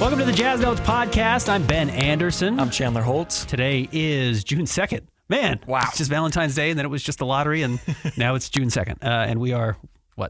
Welcome to the Jazz Notes podcast. I'm Ben Anderson. I'm Chandler Holt. Today is June 2nd. Man, wow. It's just Valentine's Day, and then it was just the lottery, and now it's June 2nd. And we are,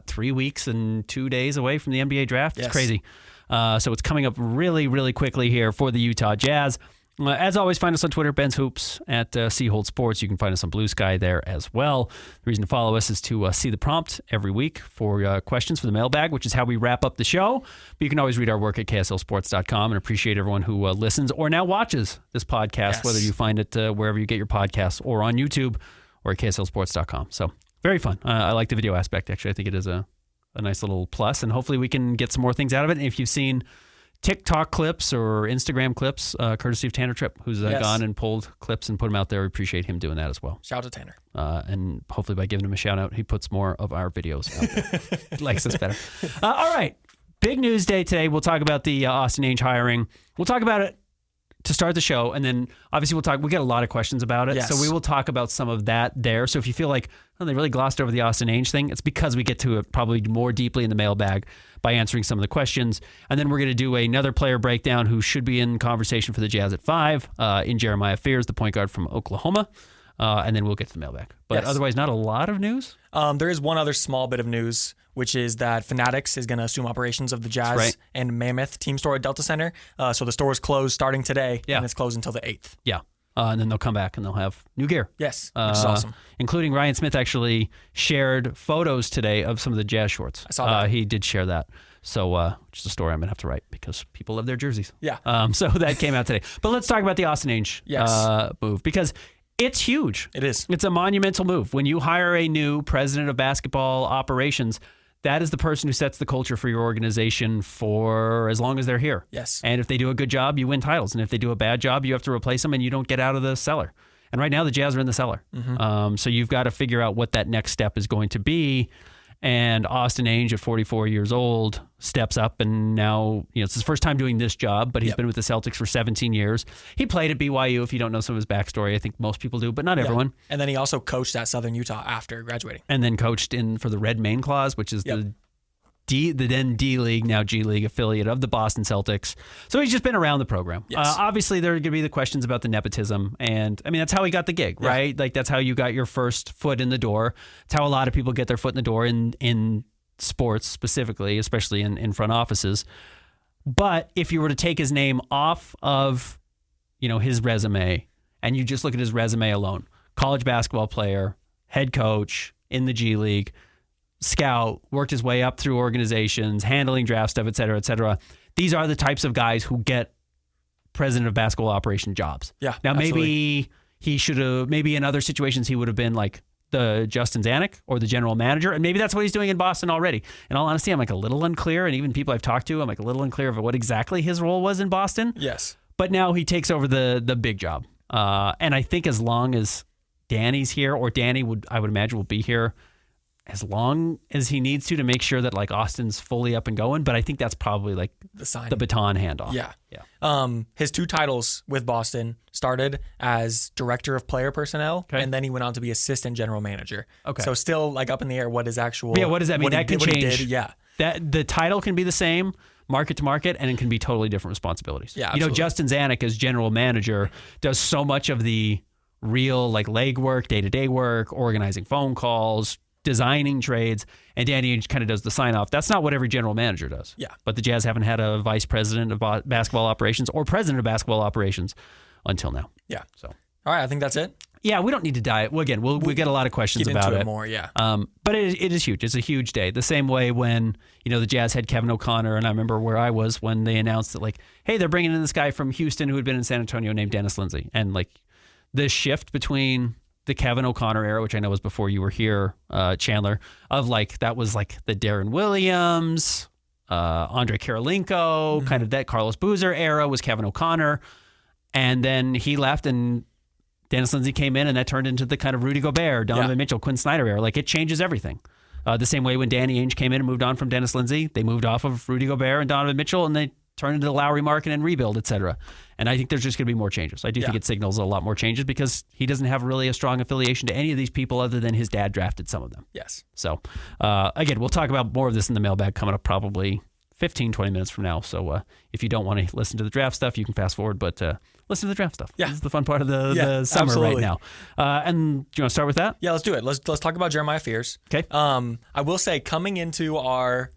3 weeks and 2 days away from the NBA draft? Yes. It's crazy. So it's coming up really, really quickly here for the Utah Jazz. As always, find us on Twitter, Ben's Hoops, at Holt Sports. You can find us on Blue Sky there as well. The reason to follow us is to see the prompt every week for questions for the mailbag, which is how we wrap up the show. But you can always read our work at kslsports.com and appreciate everyone who listens or now watches this podcast, whether you find it wherever you get your podcasts or on YouTube or at kslsports.com. So very fun. I like the video aspect, actually. I think it is a nice little plus, and hopefully we can get some more things out of it. And if you've seen TikTok clips or Instagram clips, courtesy of Tanner Tripp, who's gone and pulled clips and put them out there. We appreciate him doing that as well. Shout out to Tanner. And hopefully by giving him a shout out, he puts more of our videos out there. He likes us better. All right. Big news day today. We'll talk about the Austin Ainge hiring. We'll talk about it to start the show, and then obviously we get a lot of questions about it, so we will talk about some of that there. So if you feel like they really glossed over the Austin Ainge thing, it's because we get to it probably more deeply in the mailbag by answering some of the questions. And then we're going to do another player breakdown who should be in conversation for the Jazz at 5 in Jeremiah Fears, the point guard from Oklahoma. And then we'll get to the mailbag. But otherwise, not a lot of news. There is one other small bit of news, which is that Fanatics is going to assume operations of the Jazz and Mammoth team store at Delta Center. So the store is closed starting today, and it's closed until the 8th. Yeah. And then they'll come back and they'll have new gear. Yes, which is awesome. Including Ryan Smith actually shared photos today of some of the Jazz shorts. I saw that. He did share that. So which is a story I'm going to have to write because people love their jerseys. Yeah. So that came out today. But let's talk about the Austin Ainge move, because it's huge. It is. It's a monumental move. When you hire a new president of basketball operations, that is the person who sets the culture for your organization for as long as they're here. Yes. And if they do a good job, you win titles. And if they do a bad job, you have to replace them and you don't get out of the cellar. And right now the Jazz are in the cellar. Mm-hmm. So you've got to figure out what that next step is going to be. And Austin Ainge, at 44 years old, steps up, and now it's his first time doing this job, but he's been with the Celtics for 17 years. He played at BYU. If you don't know some of his backstory, I think most people do, but not everyone. And then he also coached at Southern Utah after graduating. And then coached for the Red Main Claws, which is the then D League, now G League affiliate of the Boston Celtics. So he's just been around the program. Yes. Obviously, there are going to be the questions about the nepotism. And I mean, that's how he got the gig, right? Like, that's how you got your first foot in the door. It's how a lot of people get their foot in the door in sports specifically, especially in front offices. But if you were to take his name off of, his resume, and you just look at his resume alone, college basketball player, head coach in the G League, scout, worked his way up through organizations, handling draft stuff, et cetera, et cetera. These are the types of guys who get president of basketball operation jobs. Yeah. Now, maybe he should have, maybe in other situations he would have been like the Justin Zanuck or the general manager, and maybe that's what he's doing in Boston already. In all honesty, I'm a little unclear, and even people I've talked to, I'm a little unclear of what exactly his role was in Boston. Yes. But now he takes over the big job. And I think as long as Danny's here, or Danny I would imagine will be here as long as he needs to make sure that Austin's fully up and going. But I think that's probably the sign, the baton handoff. Yeah. His 2 titles with Boston started as director of player personnel, and then he went on to be assistant general manager. Okay. So still up in the air what is actual. Yeah. What does that mean? That can change. Yeah. That the title can be the same market to market, and it can be totally different responsibilities. Yeah. Absolutely. Justin Zanuck as general manager does so much of the real leg work, day-to-day work, organizing phone calls, designing trades, and Danny Ainge kind of does the sign-off. That's not what every general manager does. Yeah. But the Jazz haven't had a vice president of basketball operations or president of basketball operations until now. Yeah. So, all right, I think that's it. Yeah, we don't need to dive. Well, again, we'll get a lot of questions get about into it. More, yeah. But it is huge. It's a huge day. The same way when the Jazz had Kevin O'Connor, and I remember where I was when they announced that hey, they're bringing in this guy from Houston who had been in San Antonio named Dennis Lindsey, and the shift between the Kevin O'Connor era, which I know was before you were here, Chandler, of that was the Darren Williams, Andre Karolinko, kind of that Carlos Boozer era was Kevin O'Connor. And then he left and Dennis Lindsey came in, and that turned into the kind of Rudy Gobert, Donovan Mitchell, Quinn Snyder era. It changes everything. The same way when Danny Ainge came in and moved on from Dennis Lindsey, they moved off of Rudy Gobert and Donovan Mitchell, and they turned into the Lowry market and rebuild, et cetera. And I think there's just going to be more changes. I do think it signals a lot more changes because he doesn't have really a strong affiliation to any of these people other than his dad drafted some of them. Yes. So, again, we'll talk about more of this in the mailbag coming up probably 15, 20 minutes from now. So if you don't want to listen to the draft stuff, you can fast forward, but listen to the draft stuff. Yeah. This is the fun part of the summer absolutely. right now. And do you want to start with that? Yeah, let's do it. Let's talk about Jeremiah Fears. Okay. I will say, coming into our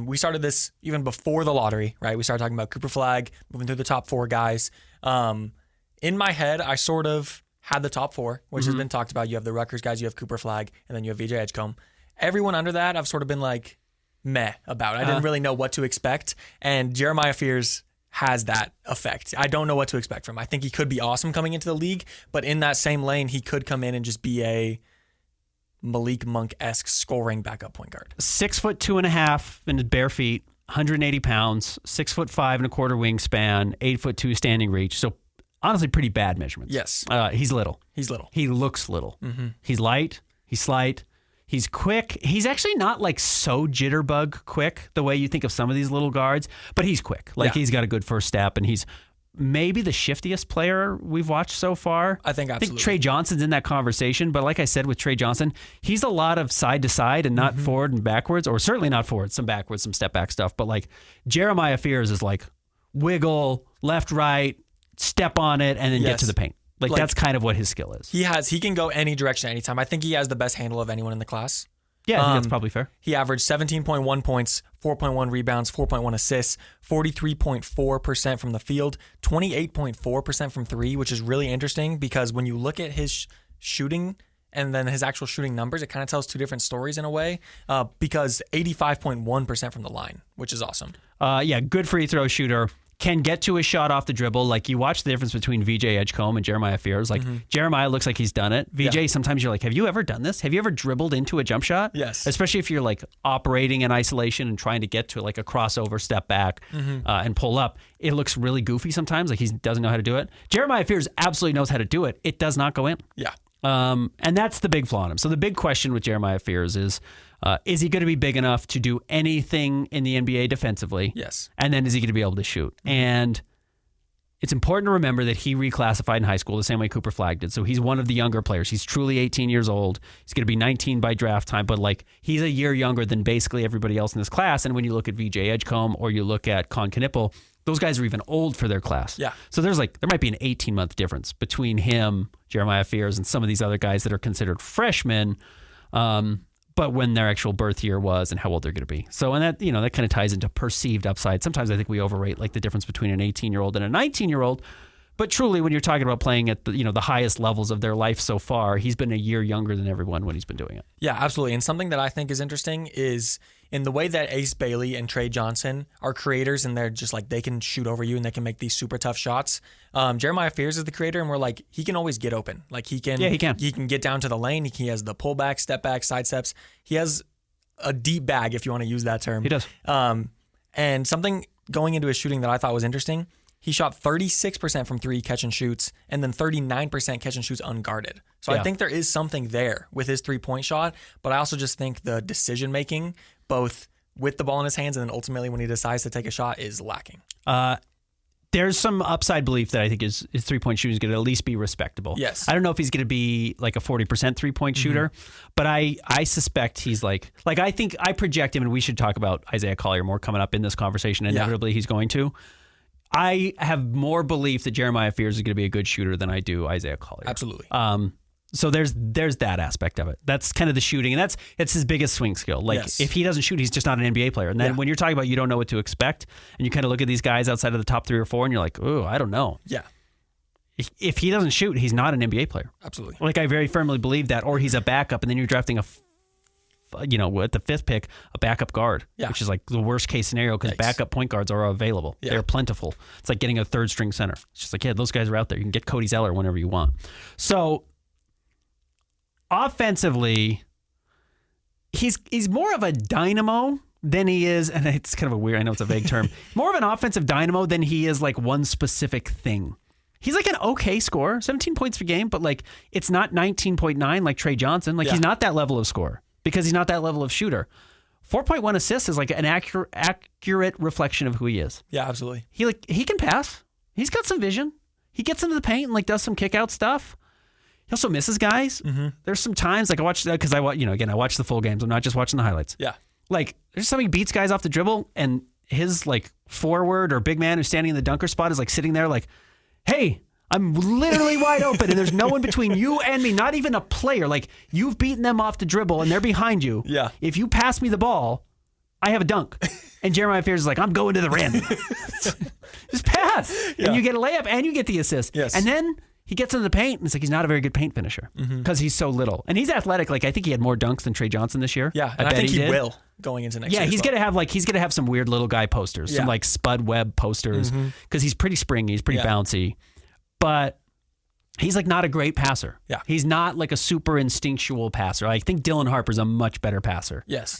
we started this even before the lottery, right? We started talking about Cooper Flagg, moving through the top 4 guys. In my head, I sort of had the top 4, which has been talked about. You have the Rutgers guys, you have Cooper Flagg, and then you have VJ Edgecombe. Everyone under that, I've sort of been like meh about. I didn't really know what to expect. And Jeremiah Fears has that effect. I don't know what to expect from him. I think he could be awesome coming into the league, but in that same lane, he could come in and just be a Malik Monk-esque scoring backup point guard. 6'2.5" in his bare feet, 180 pounds, 6'5" and a quarter wingspan, 8'2" standing reach. So honestly, pretty bad measurements. Yes. He's little. He's little. He looks little. Mm-hmm. He's light. He's slight. He's quick. He's actually not like so jitterbug quick the way you think of some of these little guards, but he's quick. Like he's got a good first step, and he's maybe the shiftiest player we've watched so far. I think absolutely. I think Trey Johnson's in that conversation, but like I said with Trey Johnson, he's a lot of side to side and not forward and backwards, or certainly not forward, some backwards, some step back stuff. But like Jeremiah Fears is like wiggle, left, right, step on it, and then get to the paint. Like that's kind of what his skill is. He can go any direction anytime. I think he has the best handle of anyone in the class. Yeah, I think that's probably fair. He averaged 17.1 points, 4.1 rebounds, 4.1 assists, 43.4% from the field, 28.4% from 3, which is really interesting because when you look at his shooting and then his actual shooting numbers, it kind of tells two different stories in a way because 85.1% from the line, which is awesome. Good free throw shooter. Can get to a shot off the dribble. Like you watch the difference between VJ Edgecombe and Jeremiah Fears. Like Jeremiah looks like he's done it. VJ, sometimes you're like, have you ever done this? Have you ever dribbled into a jump shot? Yes. Especially if you're like operating in isolation and trying to get to like a crossover, step back and pull up. It looks really goofy sometimes. Like he doesn't know how to do it. Jeremiah Fears absolutely knows how to do it. It does not go in. Yeah. And that's the big flaw in him. So the big question with Jeremiah Fears is he going to be big enough to do anything in the NBA defensively? Yes. And then is he going to be able to shoot? And it's important to remember that he reclassified in high school the same way Cooper Flagg did. So he's one of the younger players. He's truly 18 years old. He's going to be 19 by draft time, but like he's a year younger than basically everybody else in this class. And when you look at VJ Edgecombe or you look at Con Knipple, those guys are even old for their class. Yeah. So there might be an 18-month difference between him, Jeremiah Fears, and some of these other guys that are considered freshmen. But when their actual birth year was and how old they're going to be. So, and that, that kind of ties into perceived upside. Sometimes I think we overrate like the difference between an 18-year-old and a 19-year-old. But truly, when you're talking about playing at the highest levels of their life so far, he's been a year younger than everyone when he's been doing it. Yeah, absolutely. And something that I think is interesting is in the way that Ace Bailey and Trey Johnson are creators and they're just like, they can shoot over you and they can make these super tough shots. Jeremiah Fears is the creator and we're like, he can always get open. Like he can get down to the lane. He has the pullback, step back, side steps. He has a deep bag, if you want to use that term. He does. And something going into his shooting that I thought was interesting, he shot 36% from 3 catch and shoots and then 39% catch and shoots unguarded. So I think there is something there with his 3-point shot, but I also just think the decision making, both with the ball in his hands and then ultimately when he decides to take a shot, is lacking. There's some upside belief that I think his 3-point shooting is going to at least be respectable. Yes. I don't know if he's going to be like a 40% 3-point shooter, but I suspect he's like I project him, and we should talk about Isaiah Collier more coming up in this conversation. Inevitably, he's going to. I have more belief that Jeremiah Fears is going to be a good shooter than I do Isaiah Collier. Absolutely. So there's that aspect of it. That's kind of the shooting, and it's his biggest swing skill. Like if he doesn't shoot, he's just not an NBA player. And then when you're talking about you don't know what to expect, and you kind of look at these guys outside of the top 3 or 4, and you're like, oh, I don't know. Yeah. If he doesn't shoot, he's not an NBA player. Absolutely. Like I very firmly believe that, or he's a backup, and then you're drafting at the 5th pick, a backup guard, which is like the worst case scenario because backup point guards are available. Yeah. They're plentiful. It's like getting a 3rd string center. It's just like, those guys are out there. You can get Cody Zeller whenever you want. So offensively, he's more of a dynamo than he is, and it's kind of I know it's a vague term, more of an offensive dynamo than he is like one specific thing. He's like an okay scorer, 17 points per game, but like it's not 19.9 like Trey Johnson. Like he's not that level of scorer because he's not that level of shooter. 4.1 assists is like an accurate reflection of who he is. Yeah, absolutely. He can pass. He's got some vision. He gets into the paint and like does some kick out stuff. He also misses guys. Mm-hmm. There's some times like I watch that because I watch the full games. I'm not just watching the highlights. Yeah. Like there's somebody beats guys off the dribble and his like forward or big man who's standing in the dunker spot is like sitting there like, hey, I'm literally wide open and there's no one between you and me, not even a player. Like, you've beaten them off the dribble and they're behind you. Yeah. If you pass me the ball, I have a dunk. And Jeremiah Fears is like, I'm going to the rim. Just pass. Yeah. And you get a layup and you get the assist. Yes. And then he gets into the paint and it's like he's not a very good paint finisher because he's so little. And he's athletic. Like, I think he had more dunks than Trey Johnson this year. Yeah, and I think he will going into next year. Yeah, he's gonna have some weird little guy posters, some like Spud Webb posters, because he's pretty springy, he's pretty bouncy, but he's like not a great passer. Yeah, he's not like a super instinctual passer. I think Dylan Harper's a much better passer. Yes.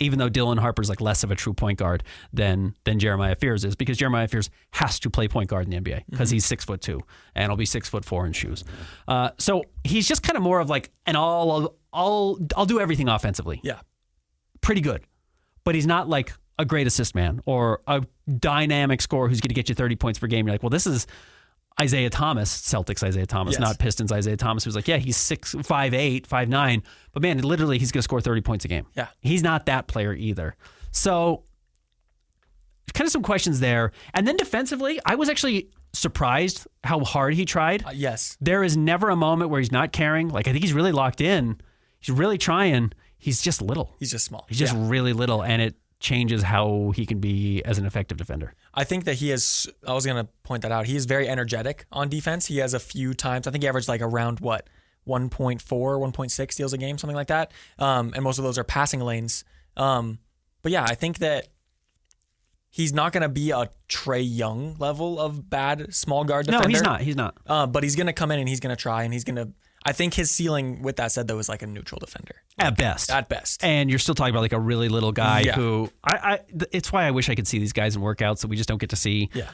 Even though Dylan Harper's like less of a true point guard than Jeremiah Fears is, because Jeremiah Fears has to play point guard in the NBA because he's 6'2" and he'll be 6'4" in shoes. So he's just kind of more of like an I'll do everything offensively. Yeah. Pretty good, but he's not like a great assist man or a dynamic scorer who's going to get you 30 points per game. You're like, well, this is Isaiah Thomas, Celtics Isaiah Thomas, not Pistons Isaiah Thomas, who's like, yeah, he's 5'8", 5'9", but man, literally he's going to score 30 points a game. Yeah. He's not that player either. So kind of some questions there. And then defensively, I was actually surprised how hard he tried. Yes. There is never a moment where he's not caring. Like, I think he's really locked in. He's really trying. He's just little. He's just small. He's just really little, and it changes how he can be as an effective defender. I think that I was going to point that out. He is very energetic on defense. He has a few times, I think he averaged like around 1.4, 1.6 steals a game, something like that. And most of those are passing lanes. But yeah, I think that he's not going to be a Trae Young level of bad small guard defender. No, he's not. But he's going to come in and he's going to try, and he's going to, I think his ceiling, with that said, though, is like a neutral defender. At best. And you're still talking about like a really little guy who, it's why I wish I could see these guys in workouts that we just don't get to see. Yeah.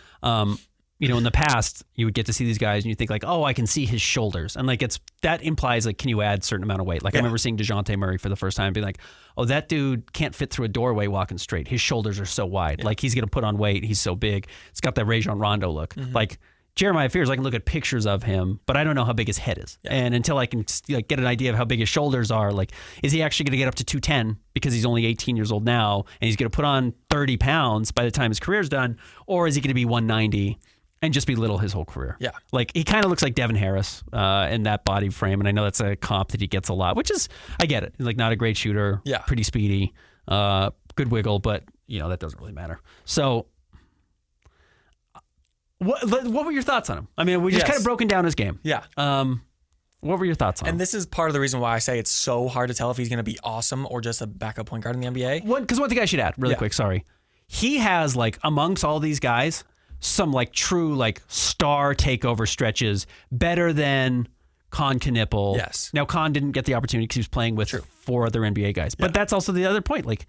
In the past, you would get to see these guys and you think like, oh, I can see his shoulders. And like that implies like, can you add a certain amount of weight? Like I remember seeing DeJounte Murray for the first time and being like, oh, that dude can't fit through a doorway walking straight. His shoulders are so wide. Yeah. Like he's going to put on weight. He's so big. It's got that Rajon Rondo look. Mm-hmm. Like Jeremiah Fears, I can look at pictures of him, but I don't know how big his head is. Yeah. And until I can get an idea of how big his shoulders are, like, is he actually going to get up to 210 because he's only 18 years old now and he's going to put on 30 pounds by the time his career's done? Or is he going to be 190 and just be little his whole career? Yeah. Like, he kind of looks like Devin Harris in that body frame. And I know that's a comp that he gets a lot, which is, I get it. He's like not a great shooter, pretty speedy, good wiggle, but, that doesn't really matter. So, what were your thoughts on him? I mean, we just kind of broken down his game. Yeah. What were your thoughts on him? And this is part of the reason why I say it's so hard to tell if he's going to be awesome or just a backup point guard in the NBA. Because one thing I should add really quick, sorry. He has, like, amongst all these guys, some, like, true, like, star takeover stretches better than Con Knipple. Yes. Now, Con didn't get the opportunity because he was playing with 4 other NBA guys. But that's also the other point. Like,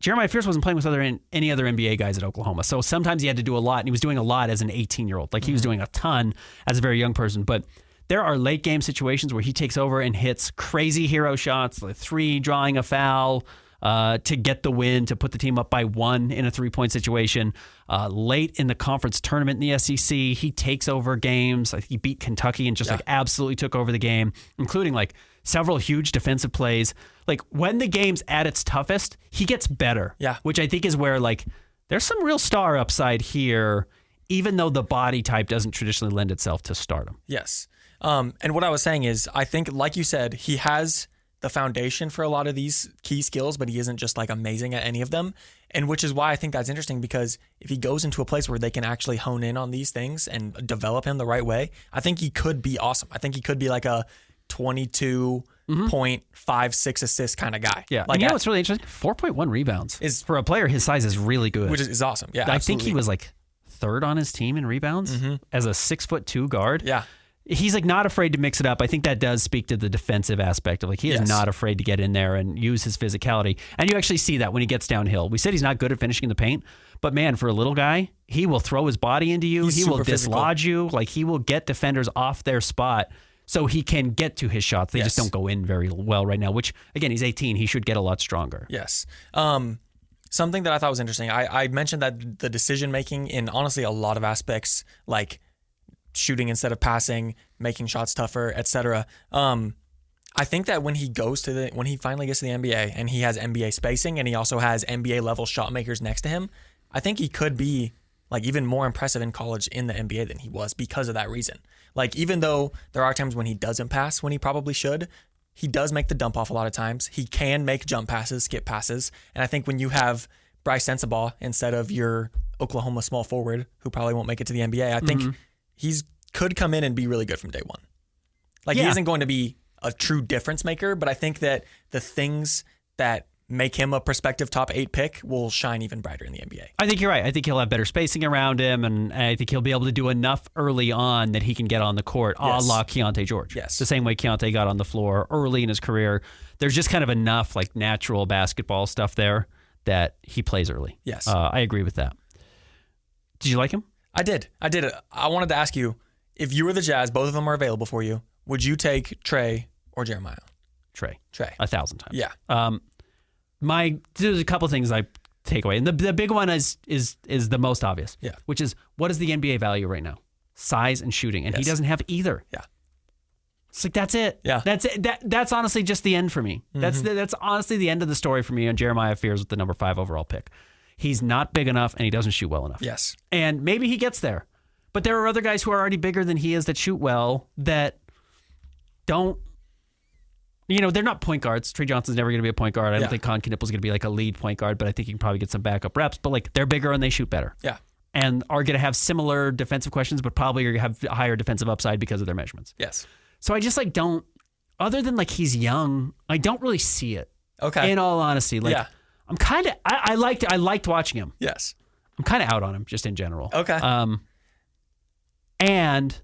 Jeremiah Fears wasn't playing with any other NBA guys at Oklahoma. So sometimes he had to do a lot, and he was doing a lot as an 18-year-old. Like, he was doing a ton as a very young person. But there are late game situations where he takes over and hits crazy hero shots, like 3, drawing a foul to get the win, to put the team up by 1 in a 3-point situation. Late in the conference tournament in the SEC, he takes over games. He beat Kentucky and just like absolutely took over the game, including like several huge defensive plays. Like, when the game's at its toughest, he gets better. Yeah. Which I think is where, like, there's some real star upside here, even though the body type doesn't traditionally lend itself to stardom. Yes. And what I was saying is, I think, like you said, he has the foundation for a lot of these key skills, but he isn't just like amazing at any of them. And which is why I think that's interesting, because if he goes into a place where they can actually hone in on these things and develop him the right way, I think he could be awesome. I think he could be like a 22.56 assist kind of guy. Yeah. Like, what's really interesting? 4.1 rebounds is, for a player his size, is really good. Which is awesome. Yeah. I think he was like 3rd on his team in rebounds as a 6'2" guard. Yeah. He's like not afraid to mix it up. I think that does speak to the defensive aspect of, like, he is not afraid to get in there and use his physicality. And you actually see that when he gets downhill. We said he's not good at finishing in the paint, but man, for a little guy, he will throw his body into you. He will dislodge you. Like, he will get defenders off their spot so he can get to his shots. They just don't go in very well right now, which, again, he's 18. He should get a lot stronger. Yes. Something that I thought was interesting, I mentioned that the decision-making in, honestly, a lot of aspects, like shooting instead of passing, making shots tougher, etc. I think that when he finally gets to the NBA and he has NBA spacing and he also has NBA level shot makers next to him, I think he could be like even more impressive in college in the NBA than he was because of that reason. Like, even though there are times when he doesn't pass when he probably should, he does make the dump off a lot of times. He can make jump passes, skip passes. And I think when you have Bryce Sensabaugh instead of your Oklahoma small forward, who probably won't make it to the NBA, I think he's could come in and be really good from day one. Like, he isn't going to be a true difference maker, but I think that the things that make him a prospective top 8 pick will shine even brighter in the NBA. I think you're right. I think he'll have better spacing around him, and I think he'll be able to do enough early on that he can get on the court, a la Keontae George. Yes. The same way Keontae got on the floor early in his career. There's just kind of enough like natural basketball stuff there that he plays early. Yes. I agree with that. Did you like him? I did. I wanted to ask you, if you were the Jazz, both of them are available for you, would you take Trey or Jeremiah? Trey. Trey. 1,000 times. Yeah. There's a couple things I take away, and the big one is the most obvious. Yeah. Which is, what is the NBA value right now? Size and shooting, and he doesn't have either. Yeah. It's like, that's it. Yeah. That's it. That's honestly just the end for me. That's honestly the end of the story for me on Jeremiah Fears with the number 5 overall pick. He's not big enough, and he doesn't shoot well enough. Yes. And maybe he gets there, but there are other guys who are already bigger than he is that shoot well that don't. They're not point guards. Trey Johnson's never going to be a point guard. I don't think Con Knippel's going to be like a lead point guard, but I think he can probably get some backup reps. But like, they're bigger and they shoot better. Yeah. And are going to have similar defensive questions, but probably are going to have a higher defensive upside because of their measurements. Yes. So I just like don't, other than like he's young, I don't really see it. Okay. In all honesty, like I'm kind of, I liked watching him. Yes. I'm kind of out on him just in general. Okay. And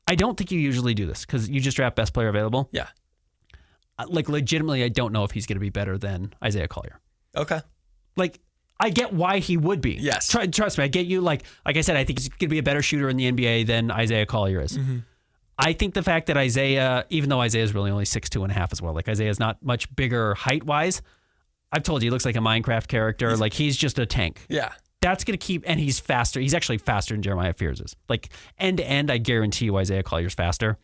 I don't think you usually do this because you just draft best player available. Yeah. Like, legitimately, I don't know if he's going to be better than Isaiah Collier. Okay. Like, I get why he would be. Yes. Trust me, I get you. Like I said, I think he's going to be a better shooter in the NBA than Isaiah Collier is. Mm-hmm. I think the fact that Isaiah, even though Isaiah is really only 6'2.5" as well, like Isaiah's not much bigger height-wise. I've told you, he looks like a Minecraft character. Like, he's just a tank. Yeah. That's going to keep, and he's faster. He's actually faster than Jeremiah Fears is. Like, end to end, I guarantee you Isaiah Collier's faster.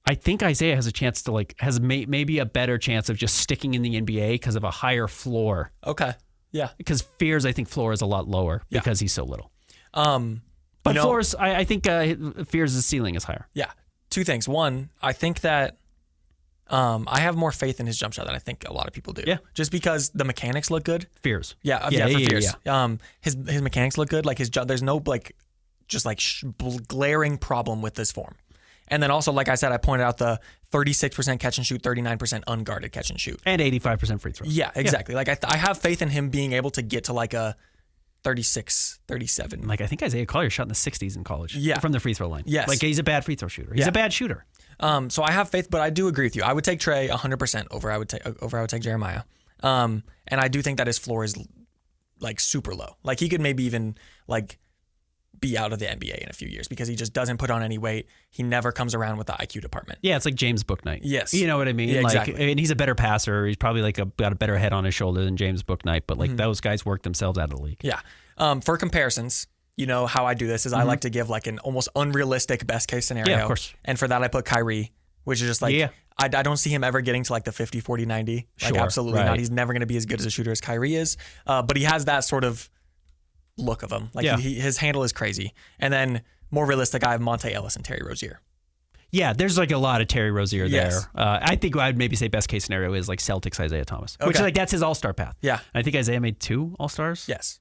I think Isaiah has a chance to has maybe a better chance of just sticking in the NBA because of a higher floor. Okay. Yeah. Because Fears, I think floor is a lot lower because he's so little. But floors, I think Fears' ceiling is higher. Yeah. 2 things. One, I think that I have more faith in his jump shot than I think a lot of people do. Yeah. Just because the mechanics look good. Fears. Yeah. For Fears. Yeah. His mechanics look good. Like there's no glaring problem with this form. And then also, like I said, I pointed out the 36% catch and shoot, 39% unguarded catch and shoot. And 85% free throw. Yeah, exactly. Yeah. Like I have faith in him being able to get to like a 36, 37. Like, I think Isaiah Collier shot in the 60s in college. Yeah. From the free throw line. Yes. Like, he's a bad free throw shooter. He's a bad shooter. So I have faith, but I do agree with you. I would take Trey 100% over I would take Jeremiah. And I do think that his floor is like super low. Like, he could maybe even like be out of the NBA in a few years because he just doesn't put on any weight. He never comes around with the IQ department. Yeah, it's like James Bouknight. Yes. You know what I mean? Yeah, exactly. And he's a better passer. He's probably got a better head on his shoulder than James Bouknight, but those guys work themselves out of the league. Yeah. For comparisons, how I do this is I like to give like an almost unrealistic best case scenario. Yeah, of course. And for that I put Kyrie, which is just like I don't see him ever getting to like the 50, 40, 90. Like, absolutely not. He's never going to be as good as a shooter as Kyrie is. But he has that sort of look of him. Like his handle is crazy. And then more realistic, I have Monte Ellis and Terry Rozier. Yeah, there's like a lot of Terry Rozier Yes. there. I think I'd maybe say best case scenario is like Celtics Isaiah Thomas, which is like that's his all-star path. Yeah. I think Isaiah made 2 all-stars. Yes.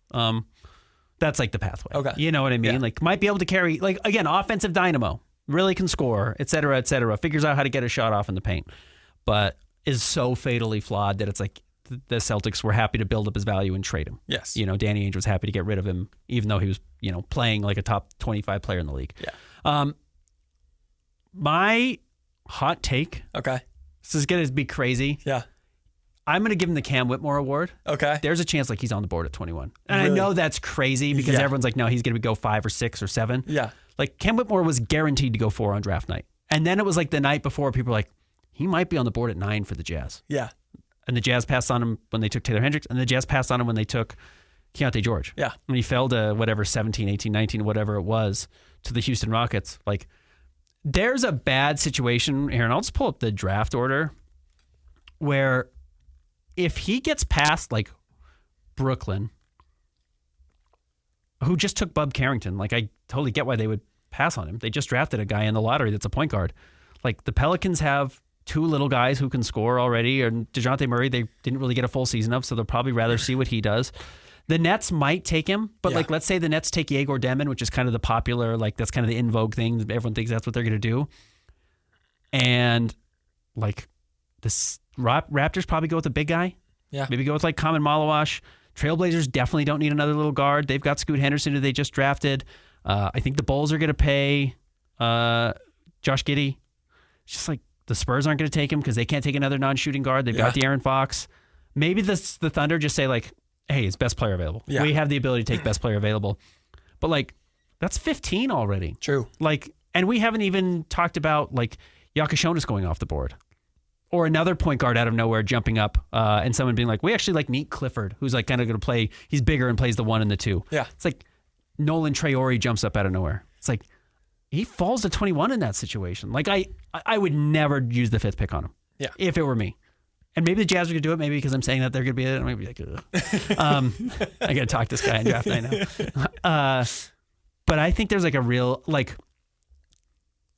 That's like the pathway. Okay. You know what I mean? Yeah. Like, might be able to carry, like, again, offensive dynamo, really can score, et cetera, figures out how to get a shot off in the paint, but is so fatally flawed that it's like the Celtics were happy to build up his value and trade him. Yes. Danny Ainge was happy to get rid of him, even though he was, playing like a top 25 player in the league. Yeah. My hot take. Okay. This is going to be crazy. Yeah. I'm going to give him the Cam Whitmore Award. Okay. There's a chance like he's on the board at 21. And Really? I know that's crazy because everyone's like, no, he's going to go 5 or 6 or 7. Yeah. Like, Cam Whitmore was guaranteed to go 4 on draft night. And then it was like the night before, people were like, he might be on the board at 9 for the Jazz. Yeah. And the Jazz passed on him when they took Taylor Hendricks, and the Jazz passed on him when they took Keontae George. Yeah. And he fell to whatever, 17, 18, 19, whatever it was, to the Houston Rockets. Like, there's a bad situation here, and I'll just pull up the draft order, where if he gets past like Brooklyn, who just took Bub Carrington, like I totally get why they would pass on him. They just drafted a guy in the lottery that's a point guard. Like the Pelicans have two little guys who can score already, and DeJounte Murray they didn't really get a full season of, so they'll probably rather see what he does. The Nets might take him, but like let's say the Nets take Yegor Demon, which is kind of the popular, like that's kind of the in vogue thing. Everyone thinks that's what they're going to do. And like this Raptors probably go with a big guy. Yeah. Maybe go with like Kamen Malawash. Trailblazers definitely don't need another little guard. They've got Scoot Henderson who they just drafted. I think the Bulls are going to pay Josh Giddey. It's just like the Spurs aren't going to take him because they can't take another non-shooting guard. They've got De'Aaron Fox. Maybe the Thunder just say like, hey, it's best player available. Yeah. We have the ability to take best player available. But like, that's 15 already. True. Like, and we haven't even talked about like Yakashonis going off the board. Or another point guard out of nowhere jumping up and someone being like, we actually like Nate Clifford, who's like kind of going to play. He's bigger and plays the 1 and the 2. Yeah. It's like Nolan Traore jumps up out of nowhere. It's like he falls to 21 in that situation. Like I would never use the 5th pick on him. Yeah. If it were me. And maybe the Jazz are going to do it. Maybe because I'm saying that they're going to be it. I might be like, ugh. I got to talk this guy in draft night now. But I think there's like a real, like,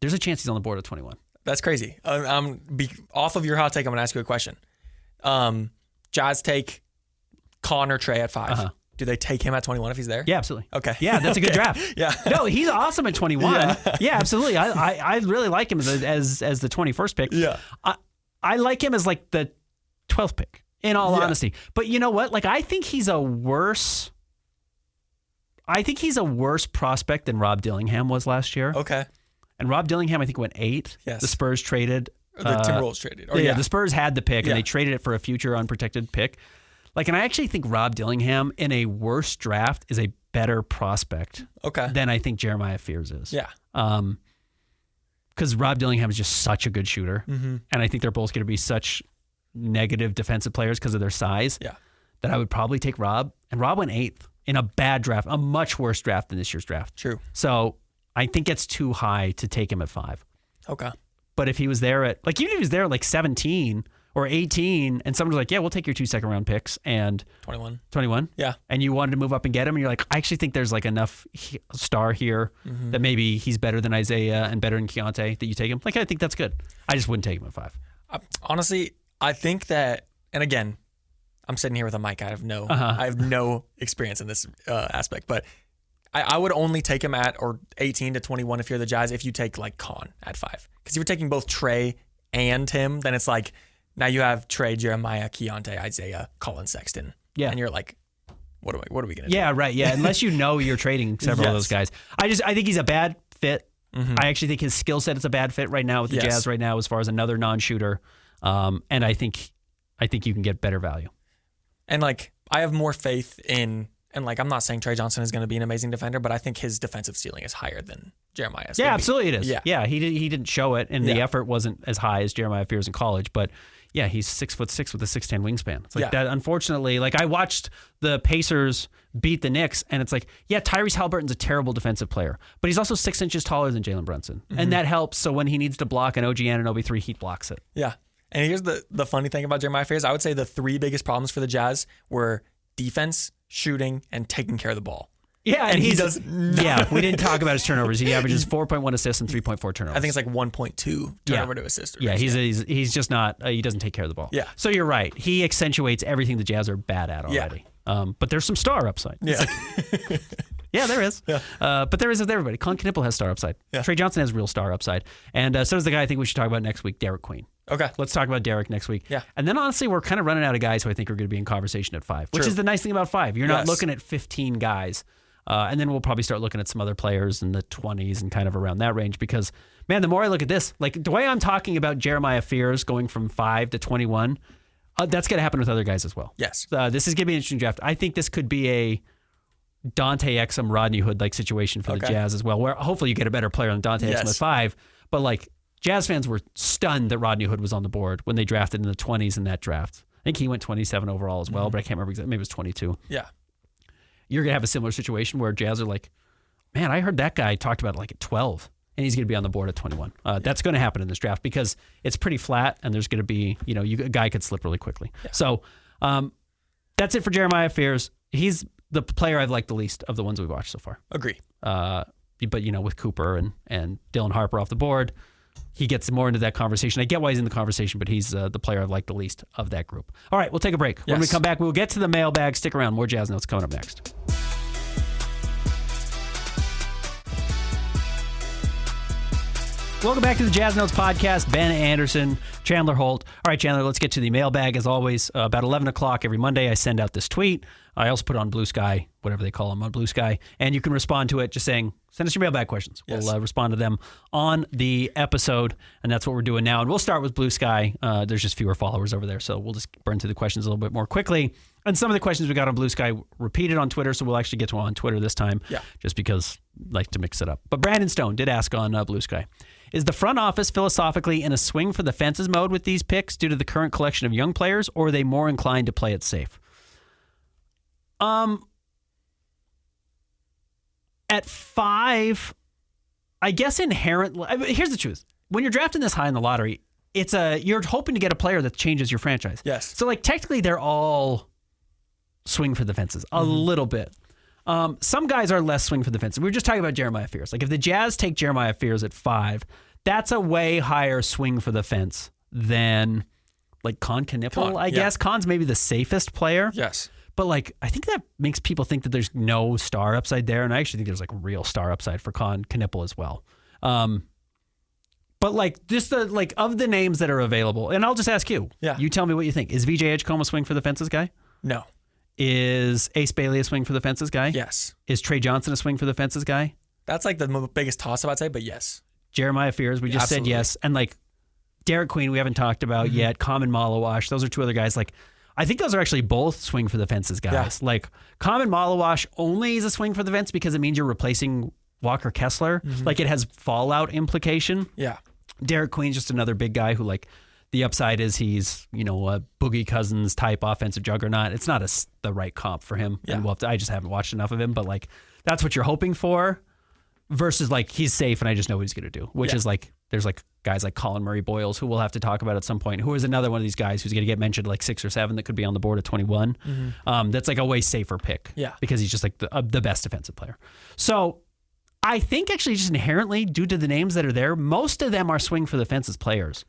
there's a chance he's on the board at 21. That's crazy. Off of your hot take, I'm going to ask you a question. Jazz take Connor Trey at 5. Uh-huh. Do they take him at 21 if he's there? Yeah, absolutely. Okay. Yeah, that's a good draft. Yeah. No, he's awesome at 21. Yeah, absolutely. I really like him as the 21st pick. Yeah. I like him as like the 12th pick, in all honesty. But you know what? Like, I think he's a worse prospect than Rob Dillingham was last year. Okay. And Rob Dillingham, I think, went 8. Yes. The Spurs traded. The Timberwolves traded. The Spurs had the pick, and they traded it for a future unprotected pick. Like, and I actually think Rob Dillingham in a worse draft is a better prospect than I think Jeremiah Fears is. Yeah. Because Rob Dillingham is just such a good shooter. Mm-hmm. And I think they're both going to be such negative defensive players because of their size that I would probably take Rob. And Rob went 8th in a bad draft, a much worse draft than this year's draft. True. So I think it's too high to take him at 5. Okay. But if he was there at, like, even if he was there at like 17 or 18 and someone was like, yeah, we'll take your 2 second-round picks and 21. Yeah. And you wanted to move up and get him, and you're like, I actually think there's like enough star here that maybe he's better than Isaiah and better than Keontae that you take him. Like, I think that's good. I just wouldn't take him at 5. Honestly, I think that, and again, I'm sitting here with a mic. I have no experience in this aspect, but I would only take him at or 18 to 21 if you're the Jazz, if you take like Con at 5. Because if you're taking both Trey and him, then it's like, now you have Trey, Jeremiah, Keontae, Isaiah, Colin Sexton. Yeah. And you're like, what are we going to do? Yeah, right. Yeah. Unless you know you're trading several of those guys. I think he's a bad fit. Mm-hmm. I actually think his skill set is a bad fit right now with the Jazz right now as far as another non-shooter. And I think you can get better value. And like, I have more faith in, and like, I'm not saying Trey Johnson is going to be an amazing defender, but I think his defensive ceiling is higher than Jeremiah's. Yeah, absolutely it is. Yeah, he didn't show it, and the effort wasn't as high as Jeremiah Fears in college, but yeah, he's 6'6" with a 6'10" wingspan. It's like that. Unfortunately, like I watched the Pacers beat the Knicks, and it's like, yeah, Tyrese Haliburton's a terrible defensive player, but he's also 6 inches taller than Jalen Brunson, and that helps. So when he needs to block an OG Anunoby 3, he blocks it. Yeah, and here's the funny thing about Jeremiah Fears. I would say the 3 biggest problems for the Jazz were defense, shooting, and taking care of the ball. Yeah, and he does. Yeah, we didn't talk about his turnovers. He averages 4.1 assists and 3.4 turnovers. I think it's like 1.2 turnover to assist. Yeah, he's just not. He doesn't take care of the ball. Yeah. So you're right. He accentuates everything the Jazz are bad at already. Yeah. But there's some star upside. Yeah. Yeah, there is. Yeah. But there is with everybody. Colin Knippel has star upside. Yeah. Trey Johnson has real star upside. And so does the guy I think we should talk about next week, Derek Queen. Okay. Let's talk about Derek next week. Yeah. And then honestly, we're kind of running out of guys who I think are going to be in conversation at 5, which is the nice thing about 5. You're not looking at 15 guys. And then we'll probably start looking at some other players in the 20s and kind of around that range because, man, the more I look at this, like the way I'm talking about Jeremiah Fears going from 5 to 21, that's going to happen with other guys as well. Yes. This is going to be an interesting draft. I think this could be a Dante Exum, Rodney Hood-like situation for the Jazz as well, where hopefully you get a better player than Dante Exum at 5. But like Jazz fans were stunned that Rodney Hood was on the board when they drafted in the 20s in that draft. I think he went 27 overall as well, but I can't remember exactly. Maybe it was 22. Yeah. You're going to have a similar situation where Jazz are like, man, I heard that guy talked about it like at 12. and he's going to be on the board at 21. That's going to happen in this draft because it's pretty flat, and there's going to be, a guy could slip really quickly. Yeah. So that's it for Jeremiah Fears. He's the player I've liked the least of the ones we've watched so far. Agree. But with Cooper and Dylan Harper off the board, he gets more into that conversation. I get why he's in the conversation, but he's the player I've liked the least of that group. All right, we'll take a break. When we come back, we'll get to the mailbag. Stick around. More Jazz Notes coming up next. Welcome back to the Jazz Notes podcast. Ben Anderson, Chandler Holt. All right, Chandler, let's get to the mailbag. As always, about 11 o'clock every Monday, I send out this tweet. I also put it on Blue Sky, whatever they call them on Blue Sky, and you can respond to it just saying, send us your mailbag questions. Yes. We'll respond to them on the episode, and that's what we're doing now. And we'll start with Blue Sky. There's just fewer followers over there, so we'll just burn through the questions a little bit more quickly. And some of the questions we got on Blue Sky repeated on Twitter, so we'll actually get to them on Twitter this time, just because I like to mix it up. But Brandon Stone did ask on Blue Sky, is the front office philosophically in a swing for the fences mode with these picks due to the current collection of young players, or are they more inclined to play it safe? At 5, I guess inherently, here's the truth. When you're drafting this high in the lottery, you're hoping to get a player that changes your franchise. Yes. So technically they're all swing for the fences a little bit. Some guys are less swing for the fences. We were just talking about Jeremiah Fears. If the Jazz take Jeremiah Fears at 5, that's a way higher swing for the fence than Con Knipple, I guess. Con's maybe the safest player. Yes. But I think that makes people think that there's no star upside there, and I actually think there's real star upside for Con Knipple as well. But just of the names that are available, and I'll just ask you. Yeah. You tell me what you think. Is VJ Edgecombe a swing for the fences guy? No. Is Ace Bailey a swing for the fences guy? Yes. Is Trey Johnson a swing for the fences guy? That's the biggest toss-up, I'd say, but yes. Jeremiah Fears, we just said yes, and Derek Queen, we haven't talked about yet. Common Malawash, those are two other guys. I think those are actually both swing for the fences guys. Yeah. Common Malawash only is a swing for the fence because it means you're replacing Walker Kessler. It has fallout implication. Yeah. Derek Queen's just another big guy who the upside is he's, a Boogie Cousins type offensive juggernaut. It's not the right comp for him. Yeah. And I just haven't watched enough of him, but that's what you're hoping for versus he's safe and I just know what he's going to do, which is there's guys like Colin Murray Boyles, who we'll have to talk about at some point, who is another one of these guys who's going to get mentioned 6 or 7 that could be on the board at 21. That's a way safer pick because he's just the best defensive player. So I think actually just inherently due to the names that are there, most of them are swing for the fences players.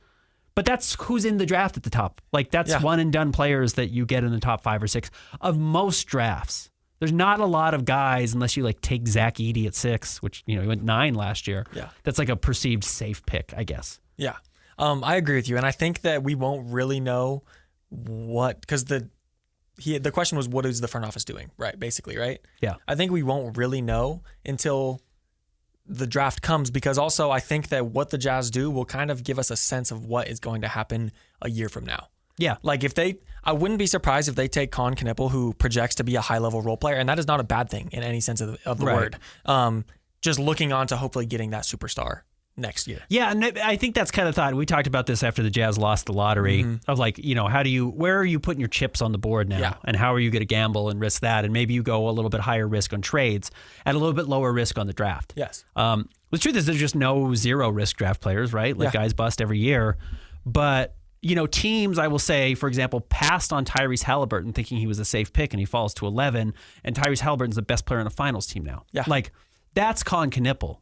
But that's who's in the draft at the top. That's one and done players that you get in the top 5 or 6 of most drafts. There's not a lot of guys unless you take Zach Edey at 6, which he went 9 last year. Yeah. That's a perceived safe pick, I guess. Yeah. I agree with you. And I think that we won't really know because the question was, what is the front office doing? Right. Basically. Right. Yeah. I think we won't really know until the draft comes, because also I think that what the Jazz do will kind of give us a sense of what is going to happen a year from now. Yeah. I wouldn't be surprised if they take Con Knipple, who projects to be a high-level role player, and that is not a bad thing in any sense of the word. Just looking on to hopefully getting that superstar next year. Yeah, and I think that's kind of thought. We talked about this after the Jazz lost the lottery of where are you putting your chips on the board now? Yeah. And how are you going to gamble and risk that? And maybe you go a little bit higher risk on trades and a little bit lower risk on the draft. Yes. The truth is there's just no zero risk draft players, right? Guys bust every year. But teams, I will say, for example, passed on Tyrese Halliburton thinking he was a safe pick and he falls to 11, and Tyrese Halliburton's the best player on a finals team now. Yeah. That's Con Knipple,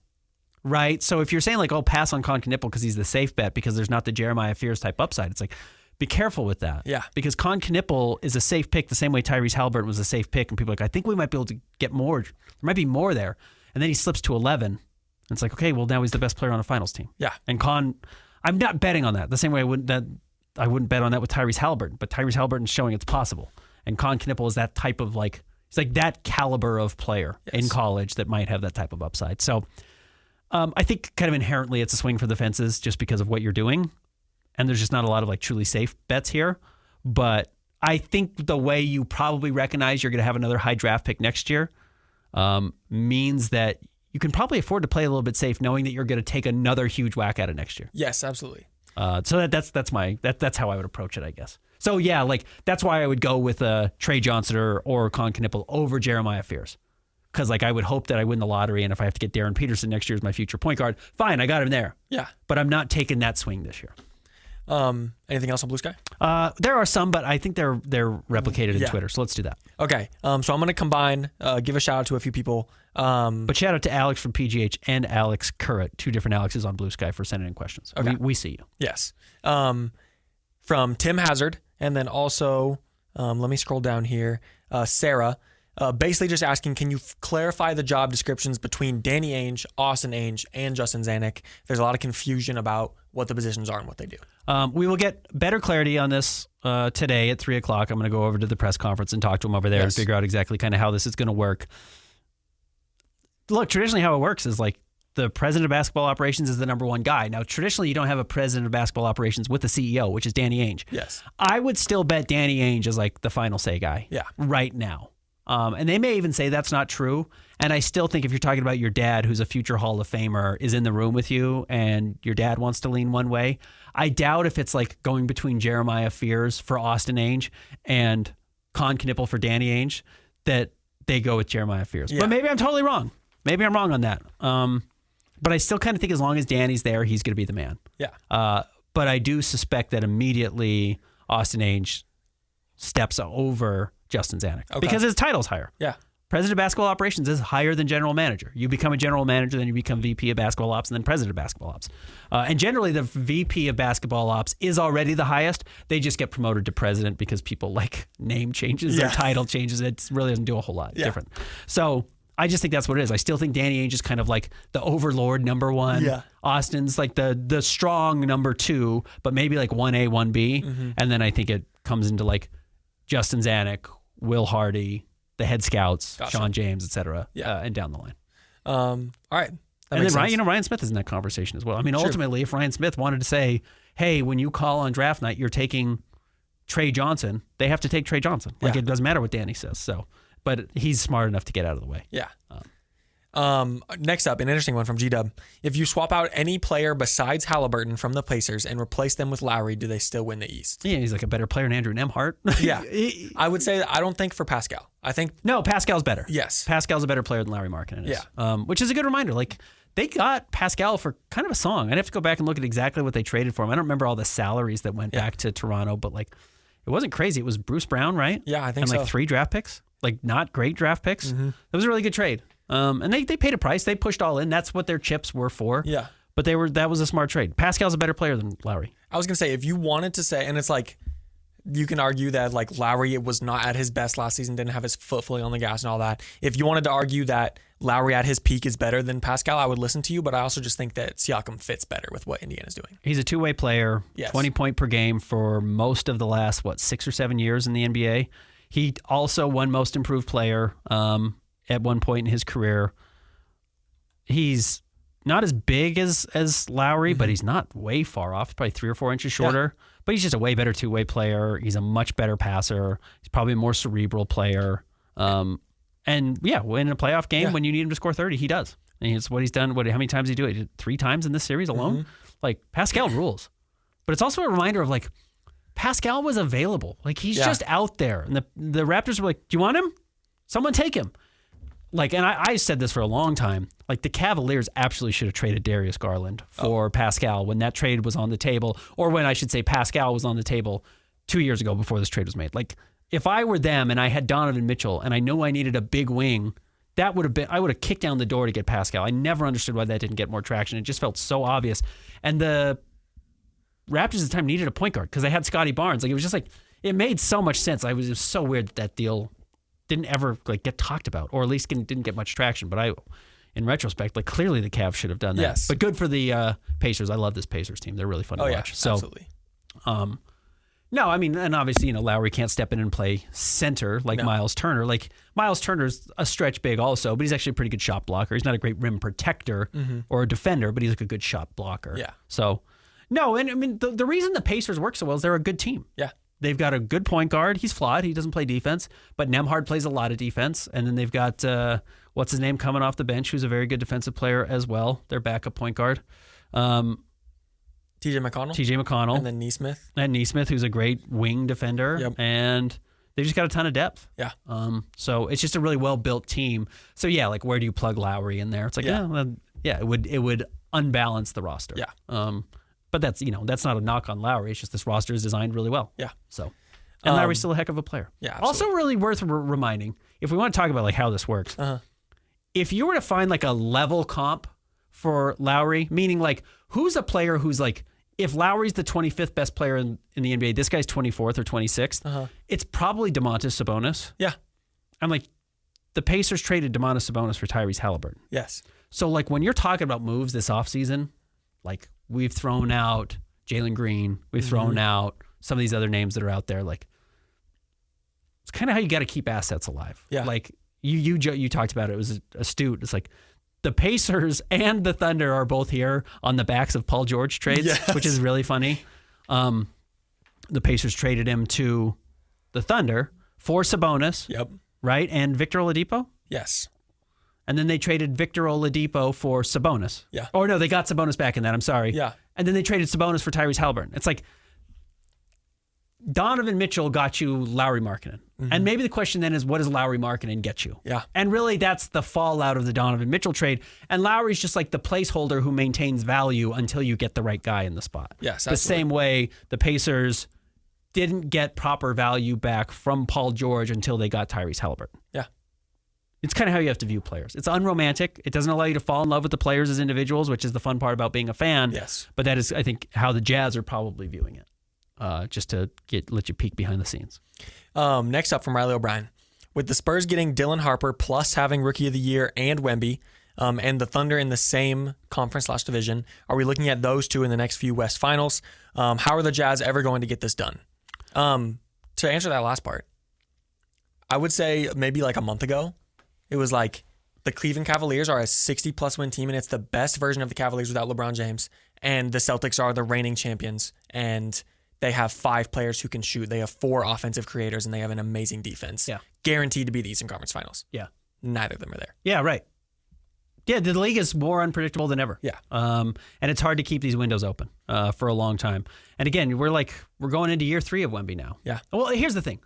right? So if you're saying pass on Con Knipple because he's the safe bet because there's not the Jeremiah Fears type upside, it's be careful with that. Yeah. Because Con Knipple is a safe pick the same way Tyrese Halliburton was a safe pick, and people are I think we might be able to get more. There might be more there. And then he slips to 11. And it's okay, well, now he's the best player on a finals team. Yeah. And I'm not betting on that the same way I wouldn't bet on that with Tyrese Halliburton, but Tyrese Halliburton's showing it's possible. And Con Knipple is that type of he's that caliber of player in college that might have that type of upside. So I think kind of inherently it's a swing for the fences just because of what you're doing. And there's just not a lot of truly safe bets here. But I think the way you probably recognize you're going to have another high draft pick next year means that you can probably afford to play a little bit safe knowing that you're going to take another huge whack at it next year. Yes, absolutely. So that's how I would approach it, I guess. So yeah, that's why I would go with Trey Johnson or Con Knipple over Jeremiah Fears. because like I would hope that I win the lottery, and if I have to get Darren Peterson next year as my future point guard, fine, I got him there. Yeah. But I'm not taking that swing this year. Anything else on Blue Sky? There are some, but I think they're replicated in Twitter. So let's do that. Okay. So I'm going to combine, give a shout out to a few people. But shout out to Alex from PGH and Alex Currett, 2 different Alexes on Blue Sky for sending in questions. Okay. We see you. Yes. From Tim Hazard, and then also, let me scroll down here. Sarah, basically just asking, can you clarify the job descriptions between Danny Ainge, Austin Ainge, and Justin Zanuck? There's a lot of confusion about what the positions are and what they do. We will get better clarity on this today at 3 o'clock. I'm going to go over to the press conference and talk to him over there and figure out exactly kind of how this is going to work. Look, traditionally how it works is like the president of basketball operations is the number one guy. Now, traditionally, you don't have a president of basketball operations with the CEO, which is Danny Ainge. Yes. I would still bet Danny Ainge is like the final say guy right now. And they may even say that's not true. And I still think if you're talking about your dad, who's a future Hall of Famer, is in the room with you and your dad wants to lean one way, I doubt if it's like going between Jeremiah Fears for Austin Ainge and Con Knipple for Danny Ainge that they go with Jeremiah Fears. Yeah. But maybe I'm totally wrong. Maybe I'm wrong on that. But I still kind of think as long as Danny's there, he's going to be the man. Yeah. But I do suspect that immediately Austin Ainge steps over Justin Zanuck because his title's higher. Yeah. President of basketball operations is higher than general manager. You become a general manager, then you become VP of basketball ops, and then president of basketball ops. And generally, the VP of basketball ops is already the highest. They just get promoted to president because people like name changes or title changes. It really doesn't do a whole lot different. So I just think that's what it is. I still think Danny Ainge is kind of like the overlord number one. Yeah. Austin's like the strong number 2, but maybe like 1A, 1B. Mm-hmm. And then I think it comes into like Justin Zanuck, Will Hardy, the head scouts, Sean James, et cetera, and down the line. All right. And then Ryan Smith is in that conversation as well. I mean, ultimately, if Ryan Smith wanted to say, hey, when you call on draft night, you're taking Trey Johnson, they have to take Trey Johnson. Like, it doesn't matter what Danny says. So, but he's smart enough to get out of the way. Yeah. Next up, an interesting one from G-Dub. If you swap out any player besides Halliburton from the Pacers and replace them with Lowry, do they still win the East? Yeah, he's like a better player than Andrew Nembhard. Yeah. I would say I don't think for Pascal. I think... No, Pascal's better. Yes. Pascal's a better player than Lowry Markkanen is. Yeah. Which is a good reminder. Like, they got Pascal for kind of a song. I'd have to go back and look at exactly what they traded for him. I don't remember all the salaries that went back to Toronto, but like, it wasn't crazy. It was Bruce Brown, right? Yeah, I think so. And like 3 draft picks. Like, not great draft picks. Mm-hmm. That was a really good trade. And they paid a price. They pushed all in. That's what their chips were for. Yeah. But that was a smart trade. Pascal's a better player than Lowry. I was going to say, if you wanted to say, and it's like, you can argue that like Lowry was not at his best last season, didn't have his foot fully on the gas and all that. If you wanted to argue that Lowry at his peak is better than Pascal, I would listen to you. But I also just think that Siakam fits better with what Indiana's doing. He's a 2-way player, 20 point per game for most of the last, 6 or 7 years in the NBA. He also won most improved player at one point in his career. He's not as big as Lowry, but he's not way far off. Probably 3 or 4 inches shorter. Yeah. But he's just a way better 2-way player. He's a much better passer. He's probably a more cerebral player. And in a playoff game, when you need him to score 30, he does. And it's what he's done. How many times did he do it? He did 3 times in this series alone. Mm-hmm. Like, Pascal rules. But it's also a reminder of like, Pascal was available. Like, he's just out there. And the Raptors were like, do you want him? Someone take him. Like, and I said this for a long time, like the Cavaliers absolutely should have traded Darius Garland for Pascal when that trade was on the table, or when I should say Pascal was on the table 2 years ago before this trade was made. Like, if I were them and I had Donovan Mitchell and I knew I needed a big wing, I would have kicked down the door to get Pascal. I never understood why that didn't get more traction. It just felt so obvious. And the Raptors at the time needed a point guard because they had Scotty Barnes. Like, it was just like, it made so much sense. It was so weird that deal didn't ever like get talked about, or at least didn't get much traction. But in retrospect, like, clearly the Cavs should have done that. Yes. But good for the Pacers. I love this Pacers team. They're really fun to watch. So, absolutely. No, I mean, and obviously, Lowry can't step in and play center like Miles Turner. Like, Miles Turner's a stretch big also, but he's actually a pretty good shot blocker. He's not a great rim protector or a defender, but he's like a good shot blocker. Yeah. So, no, and I mean, the reason the Pacers work so well is they're a good team. Yeah. They've got a good point guard. He's flawed. He doesn't play defense, but Nembhard plays a lot of defense. And then they've got, what's his name, coming off the bench, who's a very good defensive player as well, their backup point guard. TJ McConnell. And then Nesmith. And Nesmith, who's a great wing defender. Yep. And They've just got a ton of depth. Yeah. So it's just a really well-built team. So yeah, like where do you plug Lowry in there? It's like, it would unbalance the roster. Yeah. But that's not a knock on Lowry. It's just this roster is designed really well. Yeah. So, and Lowry's still a heck of a player. Yeah. Absolutely. Also really worth reminding, if we want to talk about like how this works, if you were to find like a level comp for Lowry, meaning like who's a player who's like, if Lowry's the 25th best player in the NBA, this guy's 24th or 26th, it's probably Domantas Sabonis. Yeah. I'm like, the Pacers traded Domantas Sabonis for Tyrese Halliburton. Yes. So like when you're talking about moves this offseason, like we've thrown out Jalen Green, we've thrown out some of these other names that are out there. Like it's kind of how you got to keep assets alive. Yeah. Like you talked about it. It was astute. It's like the Pacers and the Thunder are both here on the backs of Paul George trades, which is really funny. The Pacers traded him to the Thunder for Sabonis, right? And Victor Oladipo? Yes. And then they traded Victor Oladipo for Sabonis. Yeah. Or no, they got Sabonis back in that. I'm sorry. Yeah. And then they traded Sabonis for Tyrese Halliburton. It's like Donovan Mitchell got you Lauri Markkanen. And maybe the question then is, what does Lauri Markkanen get you? Yeah. And really, that's the fallout of the Donovan Mitchell trade. And Lowry's just like the placeholder who maintains value until you get the right guy in the spot. Yes, the same way the Pacers didn't get proper value back from Paul George until they got Tyrese Halliburton. Yeah. It's kind of how you have to view players. It's unromantic. It doesn't allow you to fall in love with the players as individuals, which is the fun part about being a fan. Yes. But that is, I think, how the Jazz are probably viewing it. Just to let you peek behind the scenes. Next up from Riley O'Brien. With the Spurs getting Dylan Harper plus having Rookie of the Year and Wemby, and the Thunder in the same conference/division, are we looking at those two in the next few West Finals? How are the Jazz ever going to get this done? To answer that last part, I would say maybe like a month ago, it was like the Cleveland Cavaliers are a 60-plus win team, and it's the best version of the Cavaliers without LeBron James, and the Celtics are the reigning champions, and they have 5 players who can shoot. They have 4 offensive creators, and they have an amazing defense. Yeah. Guaranteed to be the Eastern Conference Finals. Yeah. Neither of them are there. Yeah, right. Yeah, the league is more unpredictable than ever. Yeah. And it's hard to keep these windows open for a long time. And again, we're going into year 3 of Wemby now. Yeah. Well, here's the thing.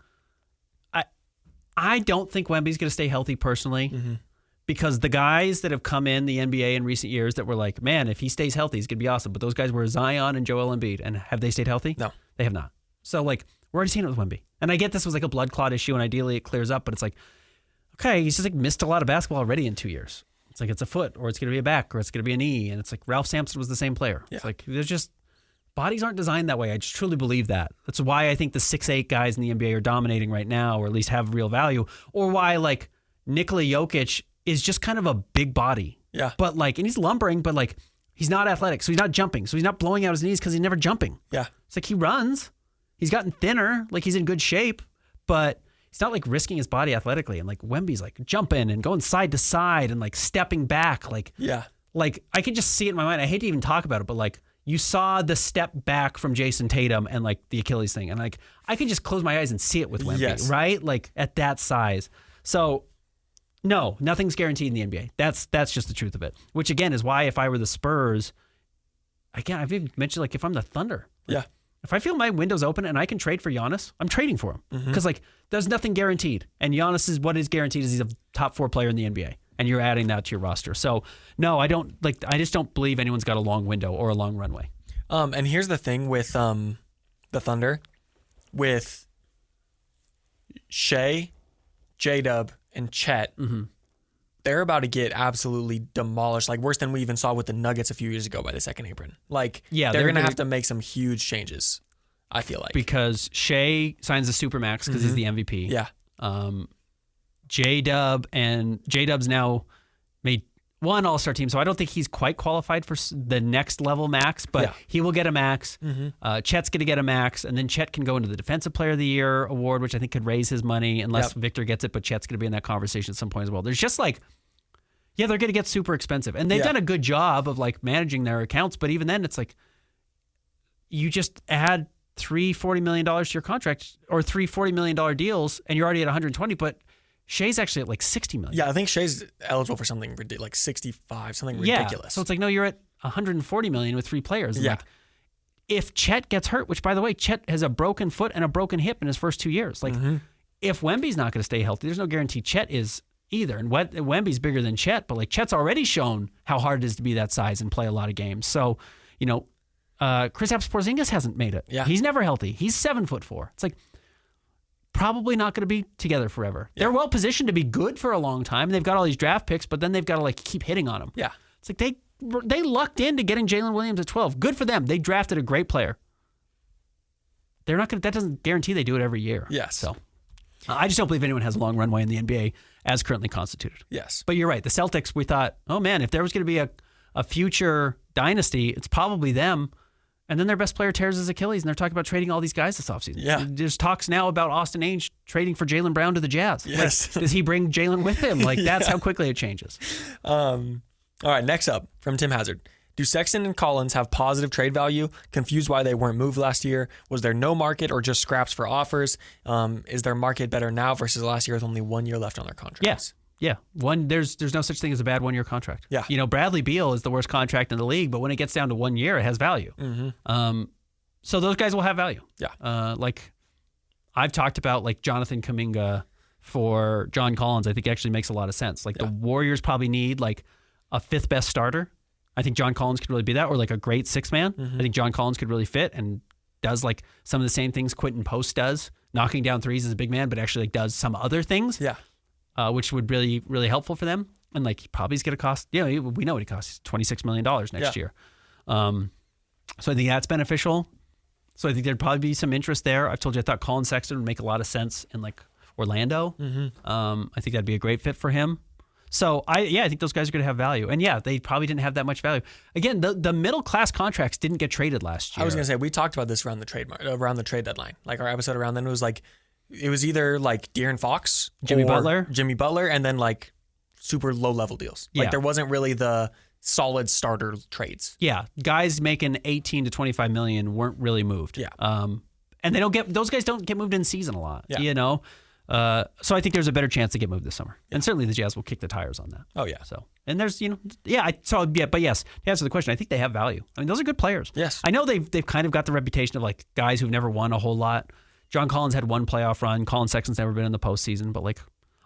I don't think Wemby's going to stay healthy personally. Because the guys that have come in the NBA in recent years that were like, man, if he stays healthy, he's going to be awesome. But those guys were Zion and Joel Embiid. And have they stayed healthy? No. They have not. So, we're already seeing it with Wemby. And I get this was like a blood clot issue, and ideally it clears up. But it's like, okay, he's just missed a lot of basketball already in 2 years. It's like it's a foot, or it's going to be a back, or it's going to be a knee. And it's like Ralph Sampson was the same player. Yeah. It's like there's just bodies aren't designed that way. I just truly believe that. That's why I think the 6'8" guys in the NBA are dominating right now, or at least have real value. Or why Nikola Jokic is just kind of a big body. Yeah. But and he's lumbering, but he's not athletic. So he's not jumping. So he's not blowing out his knees because he's never jumping. Yeah. It's like he runs. He's gotten thinner. He's in good shape, but he's not risking his body athletically. And Wemby's jumping and going side to side and stepping back. Yeah. I can just see it in my mind. I hate to even talk about it, but you saw the step back from Jason Tatum and the Achilles thing. And I can just close my eyes and see it with Wemby, right? At that size. So no, nothing's guaranteed in the NBA. That's just the truth of it. Which again is why if I were the Spurs, again, I've even mentioned if I'm the Thunder. Yeah. If I feel my window's open and I can trade for Giannis, I'm trading for him. Because there's nothing guaranteed. And Giannis is what is guaranteed is he's a top 4 player in the NBA. And you're adding that to your roster. So no, I don't I just don't believe anyone's got a long window or a long runway. And here's the thing with the Thunder, with Shea, J-Dub, and Chet, they're about to get absolutely demolished, worse than we even saw with the Nuggets a few years ago by the second apron. They're going to have to make some huge changes, I feel like. Because Shea signs the Supermax because he's the MVP. Yeah. J-Dub's now made one All-Star team, so I don't think he's quite qualified for the next level max, but he will get a max. Chet's going to get a max, and then Chet can go into the Defensive Player of the Year award, which I think could raise his money unless Victor gets it, but Chet's going to be in that conversation at some point as well. There's just they're going to get super expensive, and they've done a good job of managing their accounts, but even then it's you just add $3 $40 million to your contract or $3 $40 million deals, and you're already at 120, but Shea's actually at $60 million. Yeah, I think Shea's eligible for something like 65, something ridiculous. So it's no, you're at $140 million with 3 players. And if Chet gets hurt, which by the way, Chet has a broken foot and a broken hip in his first 2 years. if Wemby's not going to stay healthy, there's no guarantee Chet is either. And Wemby's bigger than Chet, but like Chet's already shown how hard it is to be that size and play a lot of games. So, Kristaps Porzingis hasn't made it. Yeah. He's never healthy. He's 7'4". It's like probably not going to be together forever. Yeah. They're well positioned to be good for a long time. They've got all these draft picks, but then they've got to like keep hitting on them. Yeah. It's like they lucked into getting Jalen Williams at 12. Good for them. They drafted a great player. They're not going to, that doesn't guarantee they do it every year. Yes. So I just don't believe anyone has a long runway in the NBA as currently constituted. Yes. But you're right. The Celtics, we thought, oh man, if there was going to be a future dynasty, it's probably them. And then their best player tears his Achilles, and they're talking about trading all these guys this offseason. Yeah. There's talks now about Austin Ainge trading for Jaylen Brown to the Jazz. Yes. Like, does he bring Jalen with him? Like, that's how quickly it changes. All right, next up from Tim Hazard. Do Sexton and Collins have positive trade value? Confused why they weren't moved last year. Was there no market or just scraps for offers? Is their market better now versus last year with only 1 year left on their contracts? Yes. Yeah. There's no such thing as a bad 1 year contract. Yeah. Bradley Beal is the worst contract in the league, but when it gets down to 1 year, it has value. Mm-hmm. So those guys will have value. Yeah. Like I've talked about like Jonathan Kuminga for John Collins, I think actually makes a lot of sense. Like the Warriors probably need like a fifth best starter. I think John Collins could really be that, or like a great six man. Mm-hmm. I think John Collins could really fit and does like some of the same things Quentin Post does, knocking down threes as a big man, but actually like does some other things. Yeah. Which would really, really helpful for them. And like he probably is going to cost, we know what he costs, $26 million next year. So I think that's beneficial. So I think there'd probably be some interest there. I've told you I thought Colin Sexton would make a lot of sense in like Orlando. Mm-hmm. I think that'd be a great fit for him. So I think those guys are going to have value. And yeah, they probably didn't have that much value. Again, the middle class contracts didn't get traded last year. I was going to say, we talked about this around the trade deadline. Like our episode around then was like, it was either like De'Aaron Fox, Jimmy Butler, and then like super low level deals. Like there wasn't really the solid starter trades. Yeah, guys making 18 to 25 million weren't really moved. Yeah. And those guys don't get moved in season a lot. Yeah. So I think there's a better chance to get moved this summer. Yeah. And certainly the Jazz will kick the tires on that. Oh yeah. So and there's but yes, to answer the question, I think they have value. I mean, those are good players. Yes. I know they've kind of got the reputation of like guys who've never won a whole lot. John Collins had one playoff run. Colin Sexton's never been in the postseason, but like,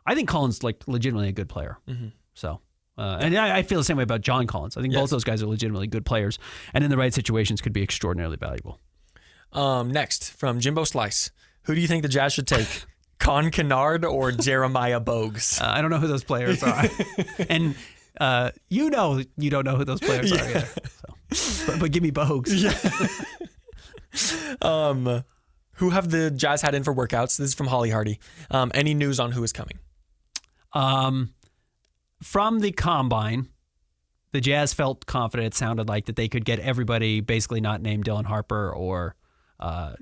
I think Collins like legitimately a good player. Mm-hmm. So, and I feel the same way about John Collins. I think both those guys are legitimately good players, and in the right situations could be extraordinarily valuable. Next from Jimbo Slice, who do you think the Jazz should take? Con Kennard or Jeremiah Bogues? I don't know who those players are, and you don't know who those players are either. So. But give me Bogues. Yeah. Who have the Jazz had in for workouts? This is from Holly Hardy. Any news on who is coming? From the combine, the Jazz felt confident. It sounded like that they could get everybody basically not named Dylan Harper or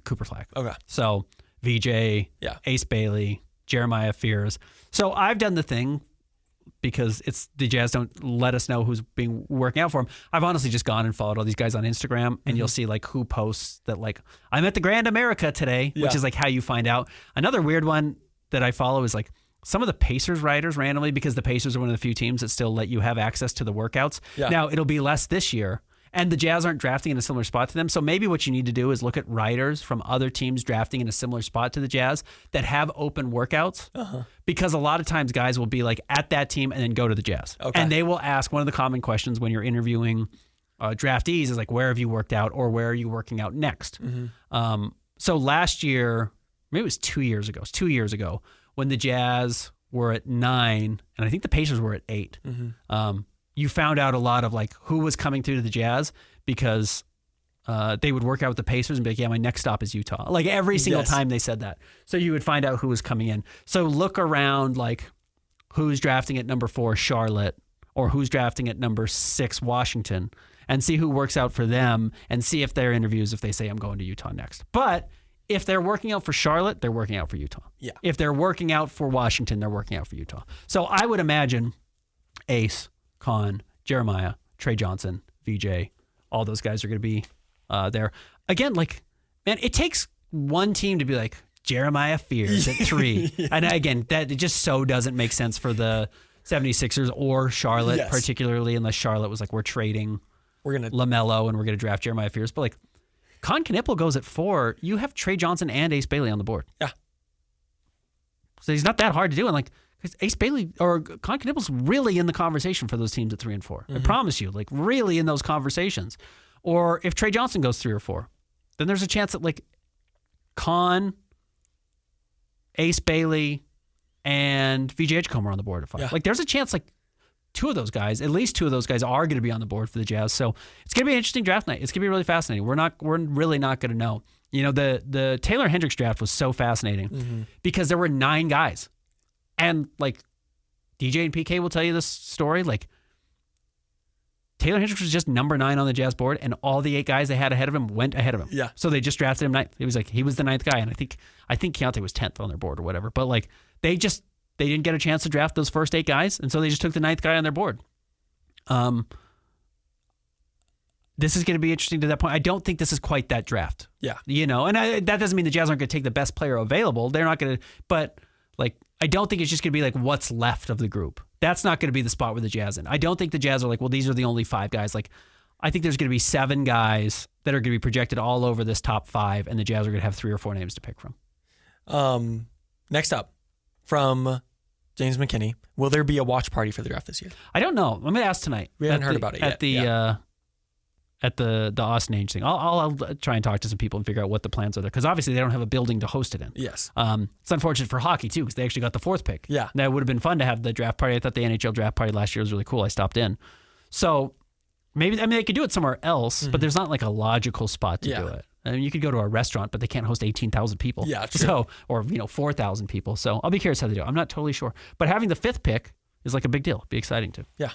Cooper Flagg. Okay. So VJ, Ace Bailey, Jeremiah Fears. So I've done the thing because it's the Jazz don't let us know who's been working out for them. I've honestly just gone and followed all these guys on Instagram, and you'll see like who posts that like I'm at the Grand America today, which is like how you find out. Another weird one that I follow is like some of the Pacers writers randomly, because the Pacers are one of the few teams that still let you have access to the workouts. Yeah. Now it'll be less this year. And the Jazz aren't drafting in a similar spot to them. So maybe what you need to do is look at writers from other teams drafting in a similar spot to the Jazz that have open workouts. Because a lot of times guys will be like at that team and then go to the Jazz. Okay. And they will ask, one of the common questions when you're interviewing draftees is like, where have you worked out or where are you working out next? Mm-hmm. So last year, maybe it was 2 years ago. It was 2 years ago when the Jazz were at 9 and I think the Pacers were at 8. Mm-hmm. You found out a lot of like who was coming through to the Jazz because they would work out with the Pacers and be like, yeah, my next stop is Utah. Like every single time they said that. So you would find out who was coming in. So look around like who's drafting at number 4, Charlotte, or who's drafting at number 6, Washington, and see who works out for them and see if their interviews, if they say I'm going to Utah next. But if they're working out for Charlotte, they're working out for Utah. Yeah. If they're working out for Washington, they're working out for Utah. So I would imagine Ace, Con, Jeremiah, Trey Johnson, VJ, all those guys are going to be there. Again, like, man, it takes one team to be like, Jeremiah Fears at 3. And again, that it just so doesn't make sense for the 76ers or Charlotte, particularly unless Charlotte was like, we're trading LaMelo and we're going to draft Jeremiah Fears. But like, Con Knipple goes at 4. You have Trey Johnson and Ace Bailey on the board. Yeah. So he's not that hard to do. And like, Ace Bailey or Con Knibble's really in the conversation for those teams at 3 and 4. I promise you, like really in those conversations. Or if Trey Johnson goes 3 or 4, then there's a chance that like Con, Ace Bailey, and VJ Edgecombe are on the board at 5. Yeah. Like there's a chance like at least two of those guys are going to be on the board for the Jazz. So it's going to be an interesting draft night. It's going to be really fascinating. We're really not going to know. You know, the Taylor Hendricks draft was so fascinating because there were 9 guys. And like DJ and PK will tell you this story. Like Taylor Hendricks was just number 9 on the Jazz board, and all the 8 guys they had ahead of him went ahead of him. Yeah. So they just drafted him 9th. It was like he was the 9th guy, and I think Keontae was 10th on their board or whatever. But like they didn't get a chance to draft those first 8 guys, and so they just took the 9th guy on their board. This is going to be interesting to that point. I don't think this is quite that draft. Yeah. You know, and that doesn't mean the Jazz aren't going to take the best player available. They're not going to, but like, I don't think it's just going to be like what's left of the group. That's not going to be the spot where the Jazz in. I don't think the Jazz are like, well, these are the only 5 guys. Like, I think there's going to be 7 guys that are going to be projected all over this top 5, and the Jazz are going to have 3 or 4 names to pick from. Next up, from James McKinney, will there be a watch party for the draft this year? I don't know. I'm going to ask tonight. We haven't heard about it yet. At the Austin Ainge thing. I'll try and talk to some people and figure out what the plans are there, because obviously they don't have a building to host it in. Yes. It's unfortunate for hockey too, because they actually got the 4th pick. Yeah. That would have been fun to have the draft party. I thought the NHL draft party last year was really cool. I stopped in. So maybe, they could do it somewhere else, but there's not like a logical spot to do it. I mean, you could go to a restaurant, but they can't host 18,000 people. Yeah, true. So, or 4,000 people. So I'll be curious how they do it. I'm not totally sure. But having the 5th pick is like a big deal. It'd be exciting too. Yeah.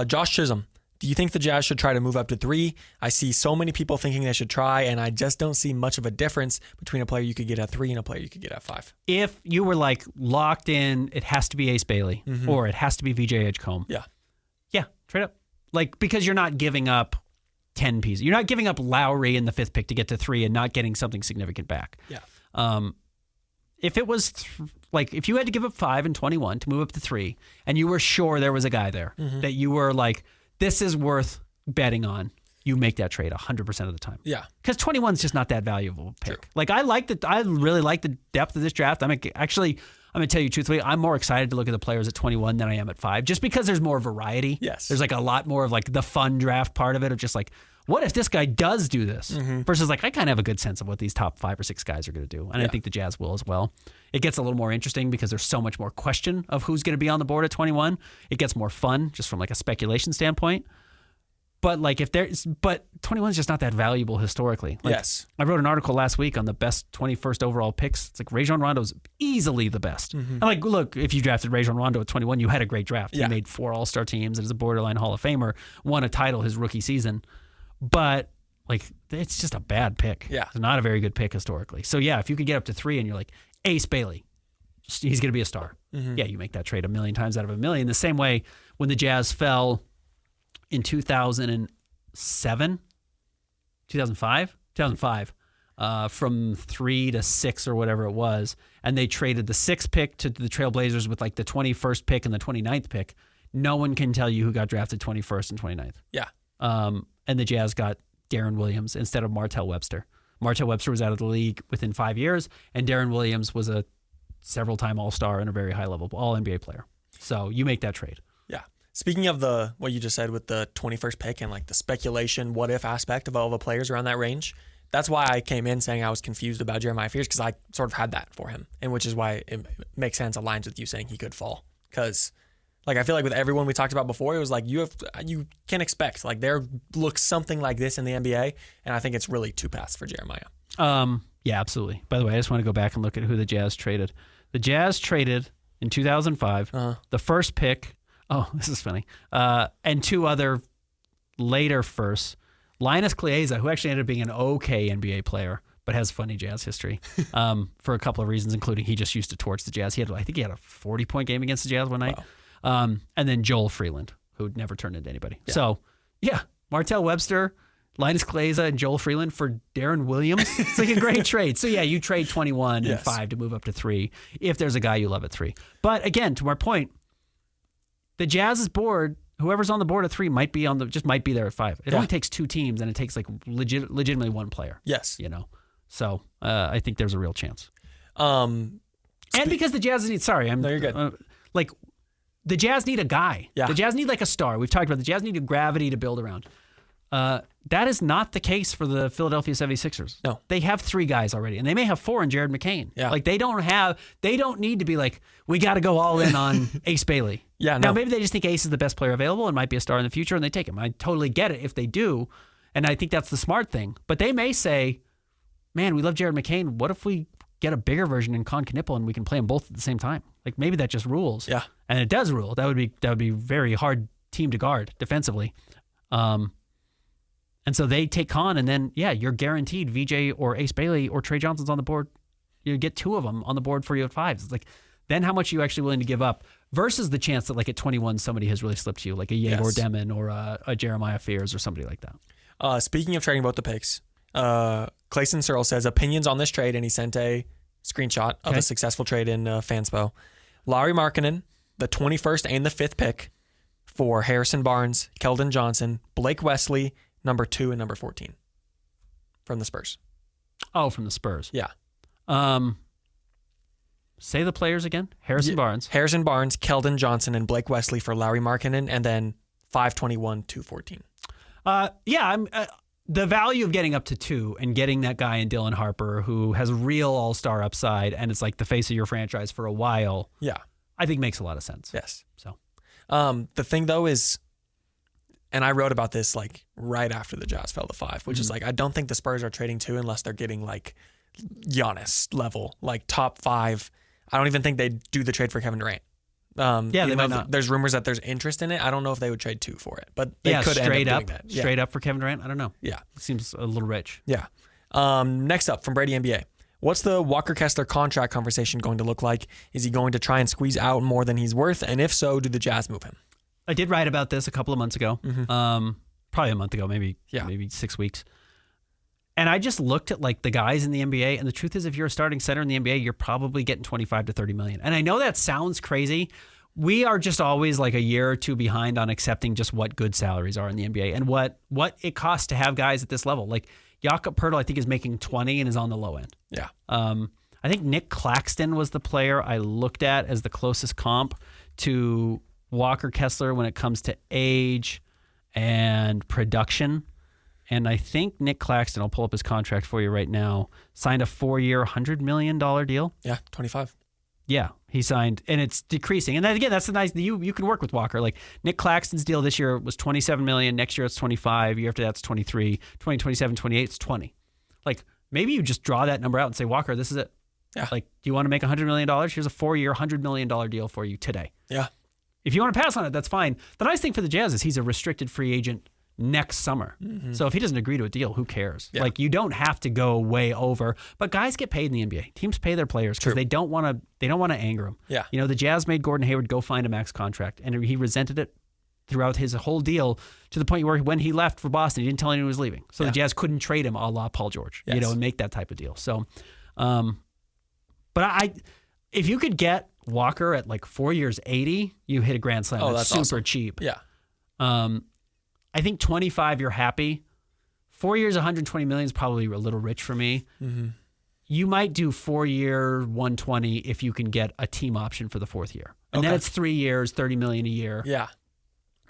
Josh Chisholm. Do you think the Jazz should try to move up to 3? I see so many people thinking they should try, and I just don't see much of a difference between a player you could get at 3 and a player you could get at 5. If you were like locked in, it has to be Ace Bailey or it has to be VJ Edgecombe. Yeah, trade up. Like, because you're not giving up 10 pieces. You're not giving up Lowry in the 5th pick to get to 3 and not getting something significant back. Yeah. If it was if you had to give up 5 and 21 to move up to 3, and you were sure there was a guy there that you were like, this is worth betting on, you make that trade 100% of the time. Yeah. Because 21 is just not that valuable pick. True. Like, I really like the depth of this draft. I'm going to tell you truthfully, I'm more excited to look at the players at 21 than I am at 5, just because there's more variety. Yes. There's like a lot more of like the fun draft part of it, of just like, what if this guy does do this? Versus like, I kind of have a good sense of what these top 5 or 6 guys are going to do. And I think the Jazz will as well. It gets a little more interesting because there's so much more question of who's going to be on the board at 21. It gets more fun just from like a speculation standpoint. But like but 21 is just not that valuable historically. Like, yes. I wrote an article last week on the best 21st overall picks. It's like Rajon Rondo's easily the best. And like, look, if you drafted Rajon Rondo at 21, you had a great draft. Yeah. He made 4 All-Star teams and is a borderline Hall of Famer, won a title his rookie season. But like, it's just a bad pick. Yeah. It's not a very good pick historically. So yeah, if you could get up to 3 and you're like, Ace Bailey, he's going to be a star. Yeah, you make that trade 1,000,000 times out of 1,000,000. The same way when the Jazz fell in 2005, from 3 to 6 or whatever it was, and they traded the 6th pick to the Trailblazers with like the 21st pick and the 29th pick. No one can tell you who got drafted 21st and 29th. Yeah. And the Jazz got Darren Williams instead of Martell Webster. Martell Webster was out of the league within 5 years, and Darren Williams was a several-time All-Star and a very high-level All-NBA player. So you make that trade. Yeah. Speaking of what you just said with the 21st pick and like the speculation, what-if aspect of all the players around that range, that's why I came in saying I was confused about Jeremiah Fears, because I sort of had that for him, and which is why it makes sense, aligns with you saying he could fall. Because like, I feel like with everyone we talked about before, it was like you can expect like there looks something like this in the NBA, and I think it's really 2 paths for Jeremiah. Yeah, absolutely. By the way, I just want to go back and look at who the Jazz traded. The Jazz traded in 2005 the first pick. Oh, this is funny. And 2 other later firsts. Linus Klieza, who actually ended up being an okay NBA player, but has funny Jazz history for a couple of reasons, including he just used to torch the Jazz. I think he had a 40-point game against the Jazz one night. Wow. And then Joel Freeland, who never turned into anybody. Yeah. So, yeah, Martell Webster, Linus Klieza, and Joel Freeland for Darren Williams. It's like a great trade. So, yeah, you trade 21 and 5 to move up to 3 if there's a guy you love at 3. But, again, to our point, the Jazz's board, whoever's on the board at 3 might be there at 5. It only takes 2 teams, and it takes like legitimately 1 player. Yes. You know? So, I think there's a real chance. And because the Jazz need, No, you're good. Like, the Jazz need a guy. Yeah. The Jazz need like a star. We've talked about the Jazz need a gravity to build around. That is not the case for the Philadelphia 76ers. No. They have 3 guys already, and they may have 4 in Jared McCain. Yeah. Like, they don't need to be like, we got to go all in on Ace Bailey. Yeah, Now, no. maybe they just think Ace is the best player available and might be a star in the future, and they take him. I totally get it if they do, and I think that's the smart thing. But they may say, man, we love Jared McCain. What if we get a bigger version in Con Knippel and we can play them both at the same time? Like, maybe that just rules. Yeah. And it does rule. That would be very hard team to guard defensively. And so they take Con, and then, yeah, you're guaranteed VJ or Ace Bailey or Trey Johnson's on the board. You get 2 of them on the board for you at 5s. It's like, then how much are you actually willing to give up versus the chance that, like, at 21, somebody has really slipped you, like a Yegor Demon or a Jeremiah Fears or somebody like that. Speaking of trading both the picks, Clayson Searle says opinions on this trade, and he sent a screenshot of a successful trade in Fanspo. Lauri Markkanen, the 21st and the 5th pick for Harrison Barnes, Keldon Johnson, Blake Wesley, number 2 and number 14 from the Spurs. Oh, from the Spurs. Yeah. Say the players again. Harrison Barnes, Keldon Johnson, and Blake Wesley for Lauri Markkanen, and then 521, 214. I'm the value of getting up to 2 and getting that guy in Dylan Harper who has real all-star upside and it's like the face of your franchise for a while. Yeah. I think makes a lot of sense. Yes. So, the thing though is, and I wrote about this like right after the Jazz fell to 5, which is like, I don't think the Spurs are trading 2 unless they're getting like Giannis level, like top 5. I don't even think they'd do the trade for Kevin Durant. They might not. There's rumors that there's interest in it. I don't know if they would trade 2 for it, but they could straight end up up, doing that. straight up for Kevin Durant. I don't know. Yeah. It seems a little rich. Yeah. Next up from Brady NBA. What's the Walker Kessler contract conversation going to look like? Is he going to try and squeeze out more than he's worth? And if so, do the Jazz move him? I did write about this a couple of months ago. Probably a month ago, maybe 6 weeks. And I just looked at like the guys in the NBA, and the truth is, if you're a starting center in the NBA, you're probably getting 25 to 30 million. And I know that sounds crazy. We are just always like a year or 2 behind on accepting just what good salaries are in the NBA and what it costs to have guys at this level. Like Jakob Poeltl, I think, is making 20 and is on the low end. Yeah. I think Nick Claxton was the player I looked at as the closest comp to Walker Kessler when it comes to age and production. And I think Nick Claxton, I'll pull up his contract for you right now, signed a 4-year, $100 million deal. Yeah, 25. Yeah, he signed, and it's decreasing. And then again, that's the nice, you can work with Walker. Like Nick Claxton's deal this year was $27 million. Next year it's 25. Year after that's 23. 2027, 28, it's 20. Like maybe you just draw that number out and say, Walker, this is it. Yeah. Like, do you want to make $100 million? Here's a 4-year, $100 million deal for you today. Yeah. If you want to pass on it, that's fine. The nice thing for the Jazz is he's a restricted free agent next summer. So if he doesn't agree to a deal, who cares? Yeah. Like you don't have to go way over, but guys get paid in the NBA. Teams pay their players because they don't want to anger them. Yeah. You know, the Jazz made Gordon Hayward go find a max contract, and he resented it throughout his whole deal to the point where when he left for Boston, he didn't tell anyone he was leaving. So the Jazz couldn't trade him a la Paul George, you know, and make that type of deal. So, but if you could get Walker at like 4 years, 80, you hit a grand slam. Oh, that's that's super awesome. cheap. Yeah. I think 25, you're happy. 4 years, 120 million is probably a little rich for me. You might do 4-year, 120 if you can get a team option for the 4th year. And then it's 3 years, 30 million a year. Yeah.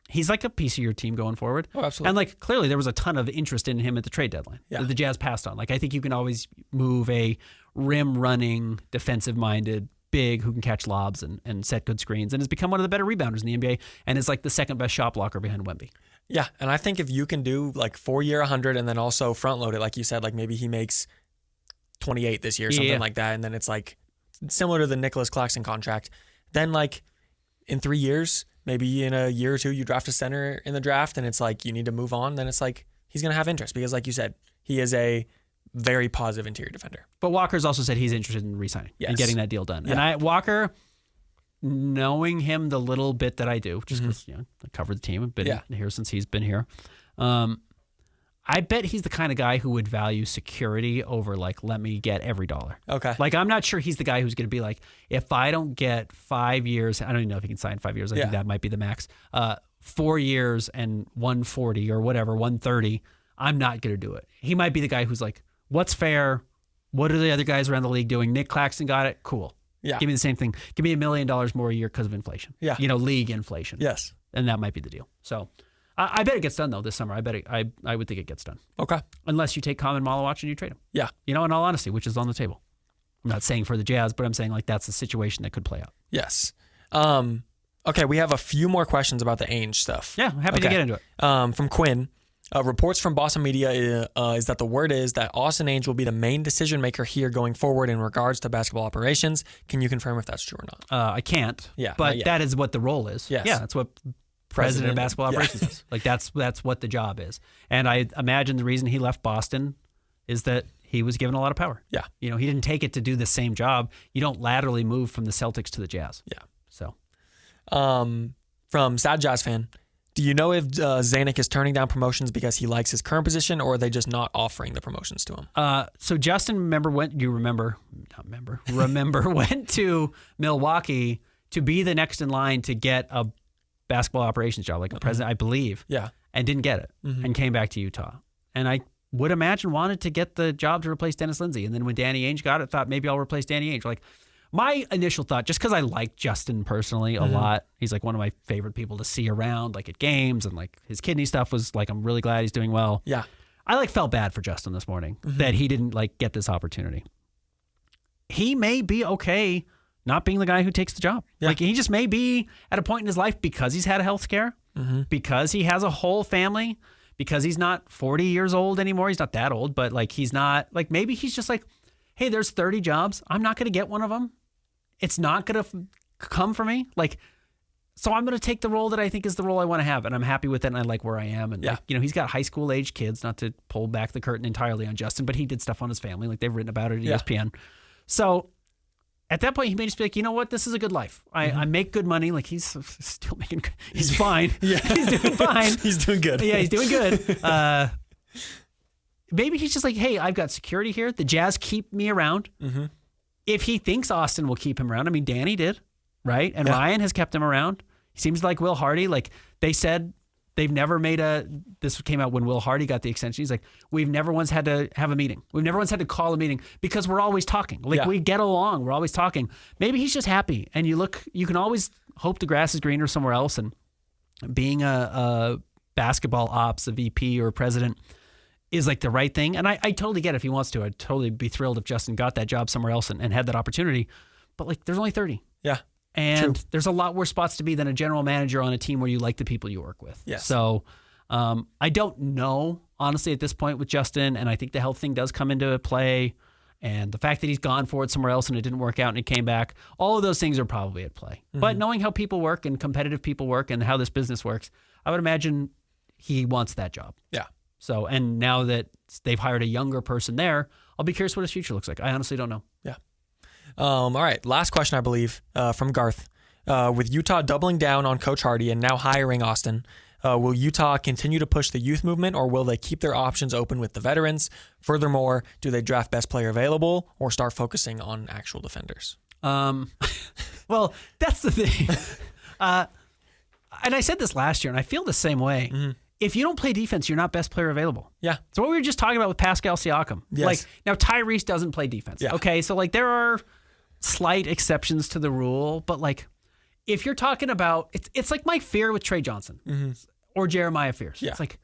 He's like a piece of your team going forward. Oh, absolutely. And like clearly there was a ton of interest in him at the trade deadline that the Jazz passed on. Like I think you can always move a rim running, defensive minded big who can catch lobs and set good screens and has become one of the better rebounders in the NBA and is like the second best shot blocker behind Wemby. Yeah, and I think if you can do like 4-year 100 and then also front load it, like you said, like maybe he makes 28 this year, something like that, and then it's like similar to the Nicholas Claxton contract. Then like in 3 years, maybe in a year or 2, you draft a center in the draft and it's like you need to move on. Then it's like he's going to have interest because like you said, he is a very positive interior defender. But Walker's also said he's interested in re-signing and getting that deal done. Yeah. And Walker, knowing him the little bit that I do, just because I cover the team, I've been here since he's been here. I bet he's the kind of guy who would value security over like, let me get every dollar. Okay. Like, I'm not sure he's the guy who's going to be like, if I don't get 5 years, I don't even know if he can sign 5 years. I think that might be the max. 4 years and 140 or whatever, 130, I'm not going to do it. He might be the guy who's like, what's fair? What are the other guys around the league doing? Nick Claxton got it. Cool. Yeah. Give me the same thing. Give me $1 million more a year because of inflation. Yeah. League inflation. Yes. And that might be the deal. So I bet it gets done though this summer. I would think it gets done. Okay. Unless you take Common Malawach and you trade him. Yeah. In all honesty, which is on the table. I'm not saying for the Jazz, but I'm saying like that's a situation that could play out. Yes. Okay, we have a few more questions about the Ainge stuff. Yeah, happy to get into it. From Quinn, reports from Boston media is that the word is that Austin Ainge will be the main decision maker here going forward in regards to basketball operations. Can you confirm if that's true or not? I can't. Yeah, but that is what the role is. Yes. Yeah, that's what president of basketball operations is. Like that's what the job is. And I imagine the reason he left Boston is that he was given a lot of power. Yeah. He didn't take it to do the same job. You don't laterally move from the Celtics to the Jazz. Yeah. So, from Sad Jazz fan, do you know if Zanuck is turning down promotions because he likes his current position, or are they just not offering the promotions to him? So Justin, went to Milwaukee to be the next in line to get a basketball operations job, like a president, I believe. Yeah. And didn't get it, and came back to Utah. And I would imagine wanted to get the job to replace Dennis Lindsey. And then when Danny Ainge got it, thought maybe I'll replace Danny Ainge. Like my initial thought, just because I like Justin personally a lot, he's like one of my favorite people to see around, like at games, and like his kidney stuff was like, I'm really glad he's doing well. Yeah. I felt bad for Justin this morning that he didn't get this opportunity. He may be okay not being the guy who takes the job. Yeah. Like he just may be at a point in his life because he's had a health scare, because he has a whole family, because he's not 40 years old anymore. He's not that old, but like he's not, like maybe he's just like, hey, there's 30 jobs. I'm not going to get one of them. It's not going to come for me. Like, so I'm going to take the role that I think is the role I want to have. And I'm happy with it. And I like where I am. And he's got high school age kids, not to pull back the curtain entirely on Justin, but he did stuff on his family. Like they've written about it at ESPN. So at that point, he may just be like, you know what? This is a good life. I make good money. Like he's still making, he's fine. Yeah. He's doing fine. He's doing good. Yeah, he's doing good. Maybe he's just like, hey, I've got security here. The Jazz keep me around. If he thinks Austin will keep him around, I mean, Danny did, right? And Ryan has kept him around. He seems like Will Hardy. Like they said, they've never made this came out when Will Hardy got the extension. He's like, we've never once had to have a meeting. We've never once had to call a meeting because we're always talking. Like we get along. We're always talking. Maybe he's just happy. And you can always hope the grass is greener somewhere else. And being a basketball ops, a VP or a president is like the right thing. And I totally get it if he wants to. I'd totally be thrilled if Justin got that job somewhere else and had that opportunity. But like, there's only 30. Yeah. And True. There's a lot worse spots to be than a general manager on a team where you like the people you work with. Yes. So I don't know, honestly, at this point with Justin, and I think the health thing does come into play, and the fact that he's gone for it somewhere else and it didn't work out and it came back, all of those things are probably at play. But knowing how people work and competitive people work and how this business works, I would imagine he wants that job. Yeah. So, and now that they've hired a younger person there, I'll be curious what his future looks like. I honestly don't know. Yeah. All right. Last question, I believe, from Garth. With Utah doubling down on Coach Hardy and now hiring Austin, will Utah continue to push the youth movement, or will they keep their options open with the veterans? Furthermore, do they draft best player available or start focusing on actual defenders? Well, that's the thing. And I said this last year, and I feel the same way. If you don't play defense, you're not best player available. Yeah. So what we were just talking about with Pascal Siakam. Yes. Like now Tyrese doesn't play defense. Yeah. Okay. So like there are slight exceptions to the rule, but like if you're talking about, it's like my fear with Trey Johnson or Jeremiah Fears. Yeah. It's like,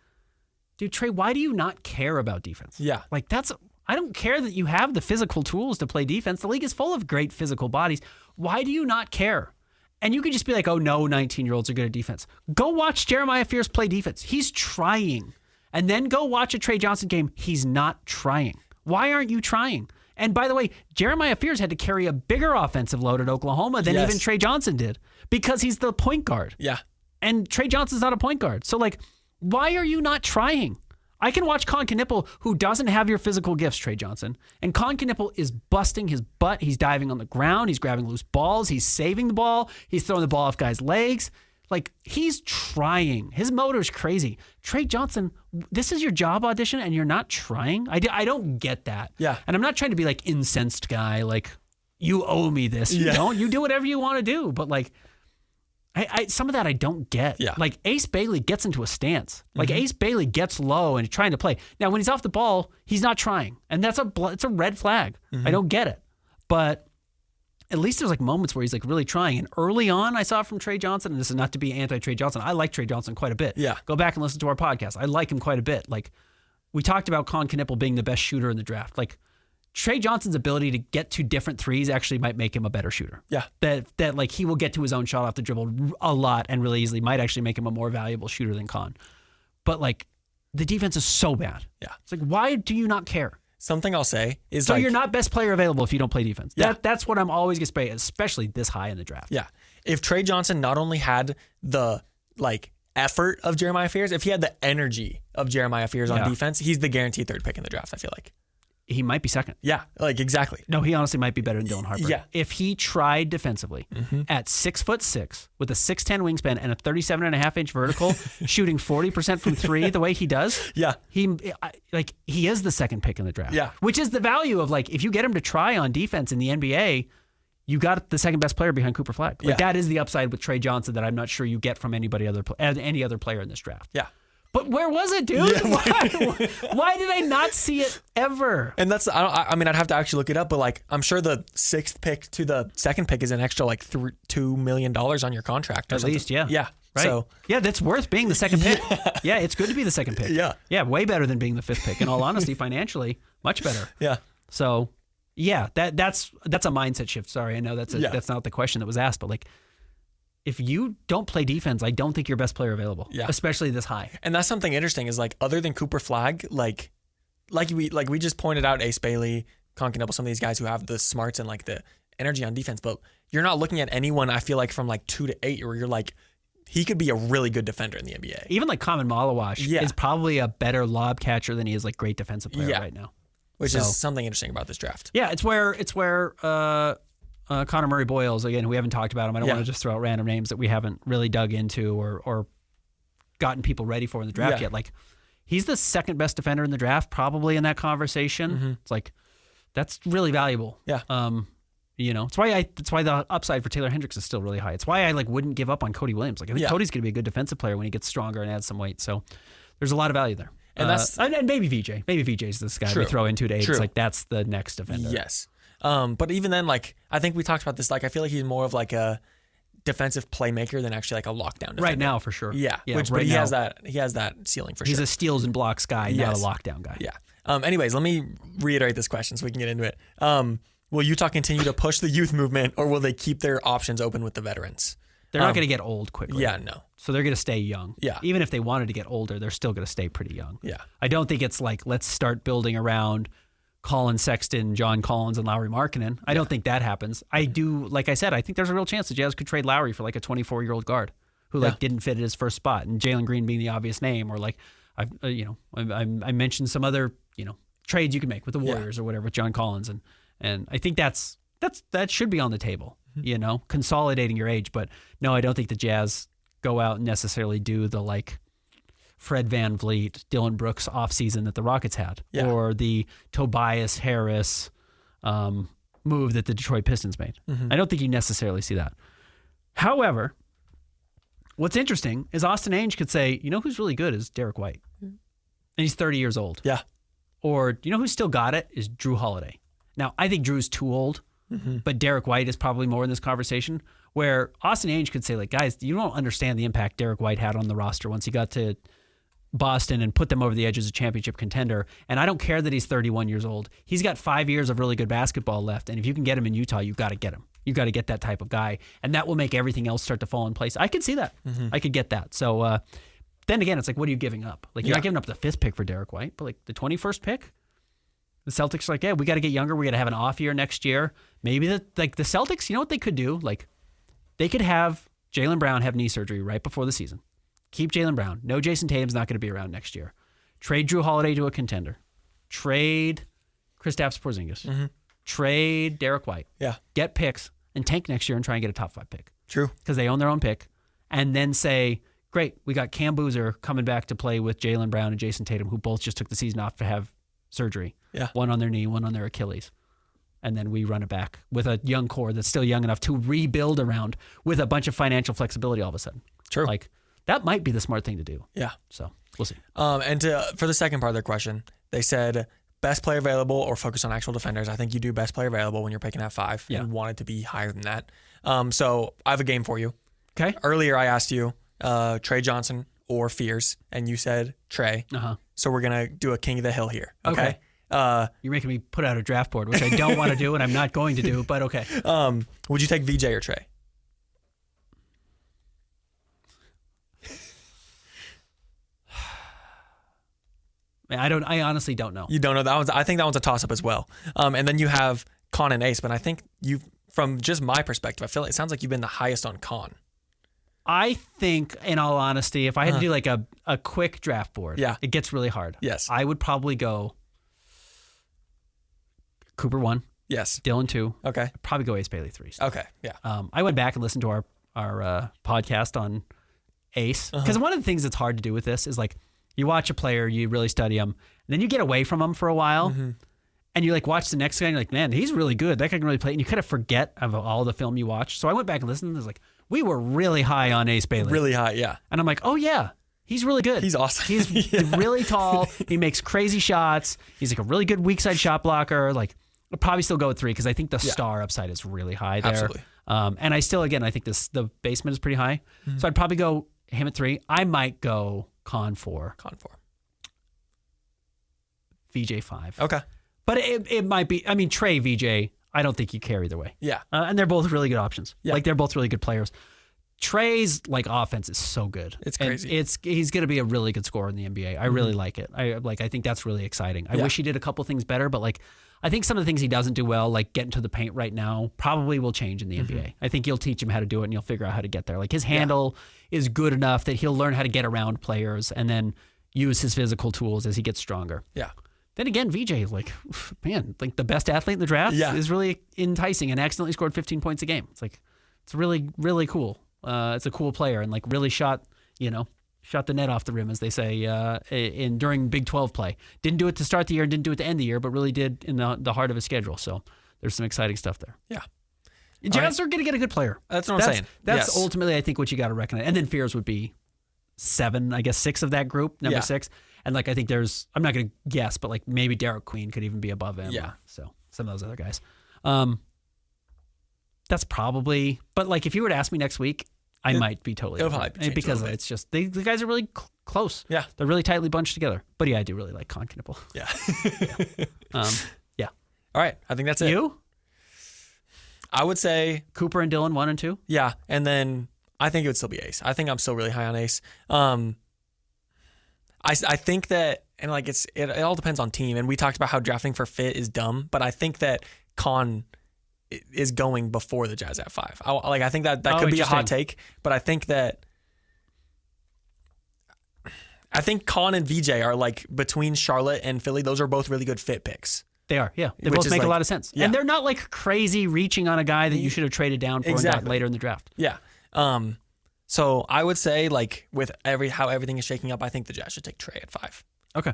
dude, Trey, why do you not care about defense? Yeah. Like I don't care that you have the physical tools to play defense. The league is full of great physical bodies. Why do you not care? And you could just be like, oh, no, 19-year-olds are good at defense. Go watch Jeremiah Fears play defense. He's trying. And then go watch a Trey Johnson game. He's not trying. Why aren't you trying? And by the way, Jeremiah Fears had to carry a bigger offensive load at Oklahoma than even Trey Johnson did because he's the point guard. Yeah. And Trey Johnson's not a point guard. So, like, why are you not trying? I can watch Con Knipple, who doesn't have your physical gifts, Trey Johnson. And Con Knipple is busting his butt. He's diving on the ground. He's grabbing loose balls. He's saving the ball. He's throwing the ball off guys' legs. Like, he's trying. His motor's crazy. Trey Johnson, this is your job audition and you're not trying? I don't get that. Yeah. And I'm not trying to be like incensed guy, like, you owe me this. You don't. You do whatever you want to do. But like, I some of that I don't get. Yeah. Like Ace Bailey gets into a stance. Like Ace Bailey gets low and trying to play. Now when he's off the ball, he's not trying, and it's a red flag. I don't get it. But at least there's like moments where he's like really trying. And early on, I saw it from Trey Johnson, and this is not to be anti-Trey Johnson. I like Trey Johnson quite a bit. Yeah. Go back and listen to our podcast. I like him quite a bit. Like, we talked about Colin Knippel being the best shooter in the draft. Like, Trey Johnson's ability to get to different threes actually might make him a better shooter. Yeah. That like he will get to his own shot off the dribble a lot and really easily, might actually make him a more valuable shooter than Con. But like, the defense is so bad. Yeah. It's like, why do you not care? Something I'll say is So you're not best player available if you don't play defense. Yeah. That's what I'm always going to say, especially this high in the draft. Yeah. If Trey Johnson not only had the like effort of Jeremiah Fears, if he had the energy of Jeremiah Fears on defense, he's the guaranteed third pick in the draft, I feel like. He might be second. Yeah, like exactly. No, he honestly might be better than Dylan Harper. Yeah. If he tried defensively at 6'6" with a 6'10" wingspan and a 37.5-inch vertical, shooting 40% from three the way he does, Yeah. he is the second pick in the draft. Yeah. Which is the value of like, if you get him to try on defense in the NBA, you got the second best player behind Cooper Flagg. Like that is the upside with Trey Johnson that I'm not sure you get from any other player in this draft. Yeah. But where was it, dude? Yeah. Why did I not see it ever? And that's, I mean, I'd have to actually look it up, but like, I'm sure the sixth pick to the second pick is an extra like $2 million on your contract. Or At something. least, yeah. Yeah. Right. So, yeah, that's worth being the second pick. Yeah, it's good to be the second pick. Yeah. Yeah, way better than being the fifth pick. In all honesty, financially, much better. yeah. So, yeah, that's a mindset shift. Sorry, I know that's not the question that was asked, but like, if you don't play defense, I don't think you're best player available. Yeah. Especially this high. And that's something interesting is like, other than Cooper Flagg, like we just pointed out Ace Bailey, Colin Knippel, some of these guys who have the smarts and like the energy on defense, but you're not looking at anyone, I feel like, from like 2 to 8 where you're like, he could be a really good defender in the NBA. Even like Common Malawash is probably a better lob catcher than he is like great defensive player right now. Which is something interesting about this draft. Yeah, it's where Connor Murray Boyles, again, we haven't talked about him. I don't want to just throw out random names that we haven't really dug into or gotten people ready for in the draft yet. Like, he's the second best defender in the draft, probably in that conversation. It's like, that's really valuable. Yeah. It's why the upside for Taylor Hendricks is still really high. It's why I like wouldn't give up on Cody Williams. Like, I think Cody's going to be a good defensive player when he gets stronger and adds some weight. So there's a lot of value there. And and maybe VJ. Maybe VJ's this guy we throw in 2 to 8. It's like, that's the next defender. Yes. But even then, like, I think we talked about this. Like, I feel like he's more of like a defensive playmaker than actually like a lockdown defender. Right now, for sure. Yeah. But he has that ceiling for sure. He's a steals and blocks guy, not a lockdown guy. Yeah. Anyways, let me reiterate this question so we can get into it. Will Utah continue to push the youth movement, or will they keep their options open with the veterans? They're not going to get old quickly. Yeah, no. So they're going to stay young. Yeah. Even if they wanted to get older, they're still going to stay pretty young. Yeah. I don't think it's like, let's start building around Colin Sexton, John Collins, and Lowry Markkanen. I don't think that happens. I do, like I said, I think there's a real chance the Jazz could trade Lowry for like a 24-year-old guard who like didn't fit at his first spot, and Jalen Green being the obvious name, or like I mentioned some other trades you can make with the Warriors or whatever with John Collins, and I think that should be on the table. Consolidating your age, but no, I don't think the Jazz go out and necessarily do the like Fred VanVleet, Dylan Brooks offseason that the Rockets had, or the Tobias Harris move that the Detroit Pistons made. I don't think you necessarily see that. However, what's interesting is Austin Ainge could say, who's really good is Derek White. And he's 30 years old. Yeah. Or, who's still got it is Drew Holiday. Now, I think Drew's too old, but Derek White is probably more in this conversation, where Austin Ainge could say, like, guys, you don't understand the impact Derek White had on the roster once he got to Boston and put them over the edge as a championship contender. And I don't care that he's 31 years old. He's got 5 years of really good basketball left. And if you can get him in Utah, you've got to get him. You've got to get that type of guy. And that will make everything else start to fall in place. I could see that. I could get that. So then again, it's like, what are you giving up? Like, you're not giving up the 5th pick for Derek White, but like the 21st pick? The Celtics are like, we got to get younger. We got to have an off year next year. Maybe the Celtics, you know what they could do? Like, they could have Jaylen Brown have knee surgery right before the season. Keep Jaylen Brown. No, Jason Tatum's not going to be around next year. Trade Drew Holiday to a contender. Trade Kristaps Porzingis. Trade Derek White. Yeah. Get picks and tank next year and try and get a top 5 pick. True. Because they own their own pick. And then say, great, we got Cam Boozer coming back to play with Jaylen Brown and Jason Tatum, who both just took the season off to have surgery. Yeah. One on their knee, one on their Achilles. And then we run it back with a young core that's still young enough to rebuild around with a bunch of financial flexibility all of a sudden. True. Like, that might be the smart thing to do. Yeah. So we'll see. And for the second part of their question, they said best player available or focus on actual defenders. I think you do best player available when you're picking at 5 and want it to be higher than that. So I have a game for you. Okay. Earlier I asked you Trey Johnson or Fears, and you said Trey. So we're going to do a king of the hill here. Okay. You're making me put out a draft board, which I don't want to do and I'm not going to do, but okay. Would you take VJ or Trey? I honestly don't know. You don't know. I think that one's a toss-up as well. And then you have Con and Ace, but I think from just my perspective, I feel like it sounds like you've been the highest on Con. I think, in all honesty, if I had to do like a quick draft board, it gets really hard. Yes. I would probably go Cooper 1. Yes. Dylan 2. Okay. I'd probably go Ace Bailey 3. Okay. Yeah. I went back and listened to our podcast on Ace, because one of the things that's hard to do with this is like, you watch a player, you really study him, and then you get away from him for a while, and you like watch the next guy, and you're like, man, he's really good. That guy can really play, and you kind of forget of all the film you watch. So I went back and listened, and it was like, we were really high on Ace Bailey. Really high, yeah. And I'm like, oh yeah, he's really good. He's awesome. He's really tall. He makes crazy shots. He's like a really good weak side shot blocker. Like, I'll probably still go with 3 because I think the star upside is really high there. Absolutely. And I still, again, I think the basement is pretty high. So I'd probably go him at 3. I might go Con 4. VJ 5. Okay. But it might be, I mean, Trey, VJ, I don't think you care either way. Yeah. And they're both really good options. Yeah. Like, they're both really good players. Trey's like offense is so good. It's crazy. He's going to be a really good scorer in the NBA. I really like it. I think that's really exciting. I wish he did a couple things better, but like, I think some of the things he doesn't do well, like getting to the paint right now, probably will change in the NBA. I think you'll teach him how to do it and you'll figure out how to get there. Like, his handle is good enough that he'll learn how to get around players and then use his physical tools as he gets stronger. Yeah. Then again, VJ, like, man, like the best athlete in the draft is really enticing and accidentally scored 15 points a game. It's like, it's really, really cool. It's a cool player and like really shot the net off the rim, as they say, during Big 12 play. Didn't do it to start the year and didn't do it to end the year, but really did in the heart of his schedule. So there's some exciting stuff there. Yeah. Jazz are going to get a good player. That's what I'm saying. That's ultimately, I think, what you got to recognize. And then Fears would be 7, I guess 6 of that group, number 6. And like, I think I'm not going to guess, but like maybe Derek Queen could even be above him. Yeah. So some of those other guys. That's probably, but like if you were to ask me next week, I might be totally different, because it's just the guys are really close. Yeah, they're really tightly bunched together. But yeah, I do really like Con Knipple. Yeah. Yeah. All right, I think that's it. You? I would say Cooper and Dylan 1 and 2. Yeah, and then I think it would still be Ace. I think I'm still really high on Ace. I think that, and like it all depends on team. And we talked about how drafting for fit is dumb, but I think that Con is going before the Jazz at 5. I think that could be a hot take, but I think Con and VJ are like between Charlotte and Philly. Those are both really good fit picks. They are, yeah. They both make a lot of sense. Yeah. And they're not like crazy reaching on a guy that you should have traded down for and got later in the draft. Yeah. So I would say, like, with how everything is shaking up, I think the Jazz should take Trey at 5. Okay.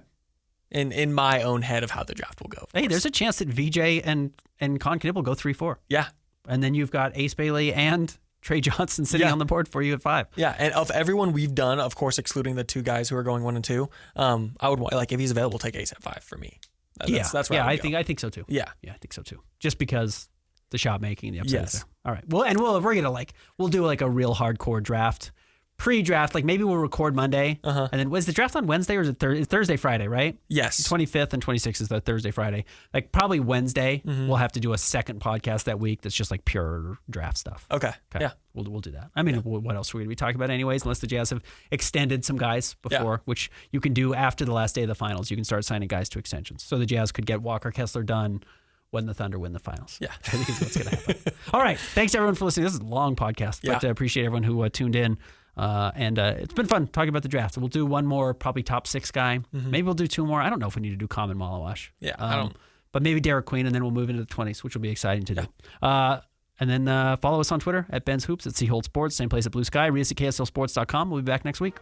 In my own head of how the draft will go. Hey, there's a chance that VJ and Con Knipple go 3-4. Yeah. And then you've got Ace Bailey and Trey Johnson sitting on the board for you at 5. Yeah, and of everyone we've done, of course, excluding the 2 guys who are going 1 and 2, I would, like, if he's available, take Ace at 5 for me. That's where I think so too. Yeah. Yeah, I think so too. Just because the shot making, the upside is there. All right. Well, and we're going to we'll do like a real hardcore draft. Pre-draft, like maybe we'll record Monday, and then was the draft on Wednesday or is it Thursday, Friday, right? Yes. 25th and 26th is the Thursday, Friday. Like probably Wednesday, we'll have to do a second podcast that week that's just like pure draft stuff. Okay. Yeah. We'll do that. I mean, what else are we going to be talking about anyways, unless the Jazz have extended some guys before, which you can do after the last day of the finals. You can start signing guys to extensions. So the Jazz could get Walker Kessler done when the Thunder win the finals. Yeah. I think is what's going to happen. All right. Thanks everyone for listening. This is a long podcast, but I appreciate everyone who tuned in. And it's been fun talking about the draft. We'll do one more, probably top 6 guy. Maybe we'll do 2 more. I don't know if we need to do Common Malawash. Yeah, I don't. But maybe Derek Queen, and then we'll move into the 20s, which will be exciting to do. And then follow us on Twitter at Ben's Hoops, at C Holt Sports, same place at Blue Sky. Read us at KSLSports.com. We'll be back next week.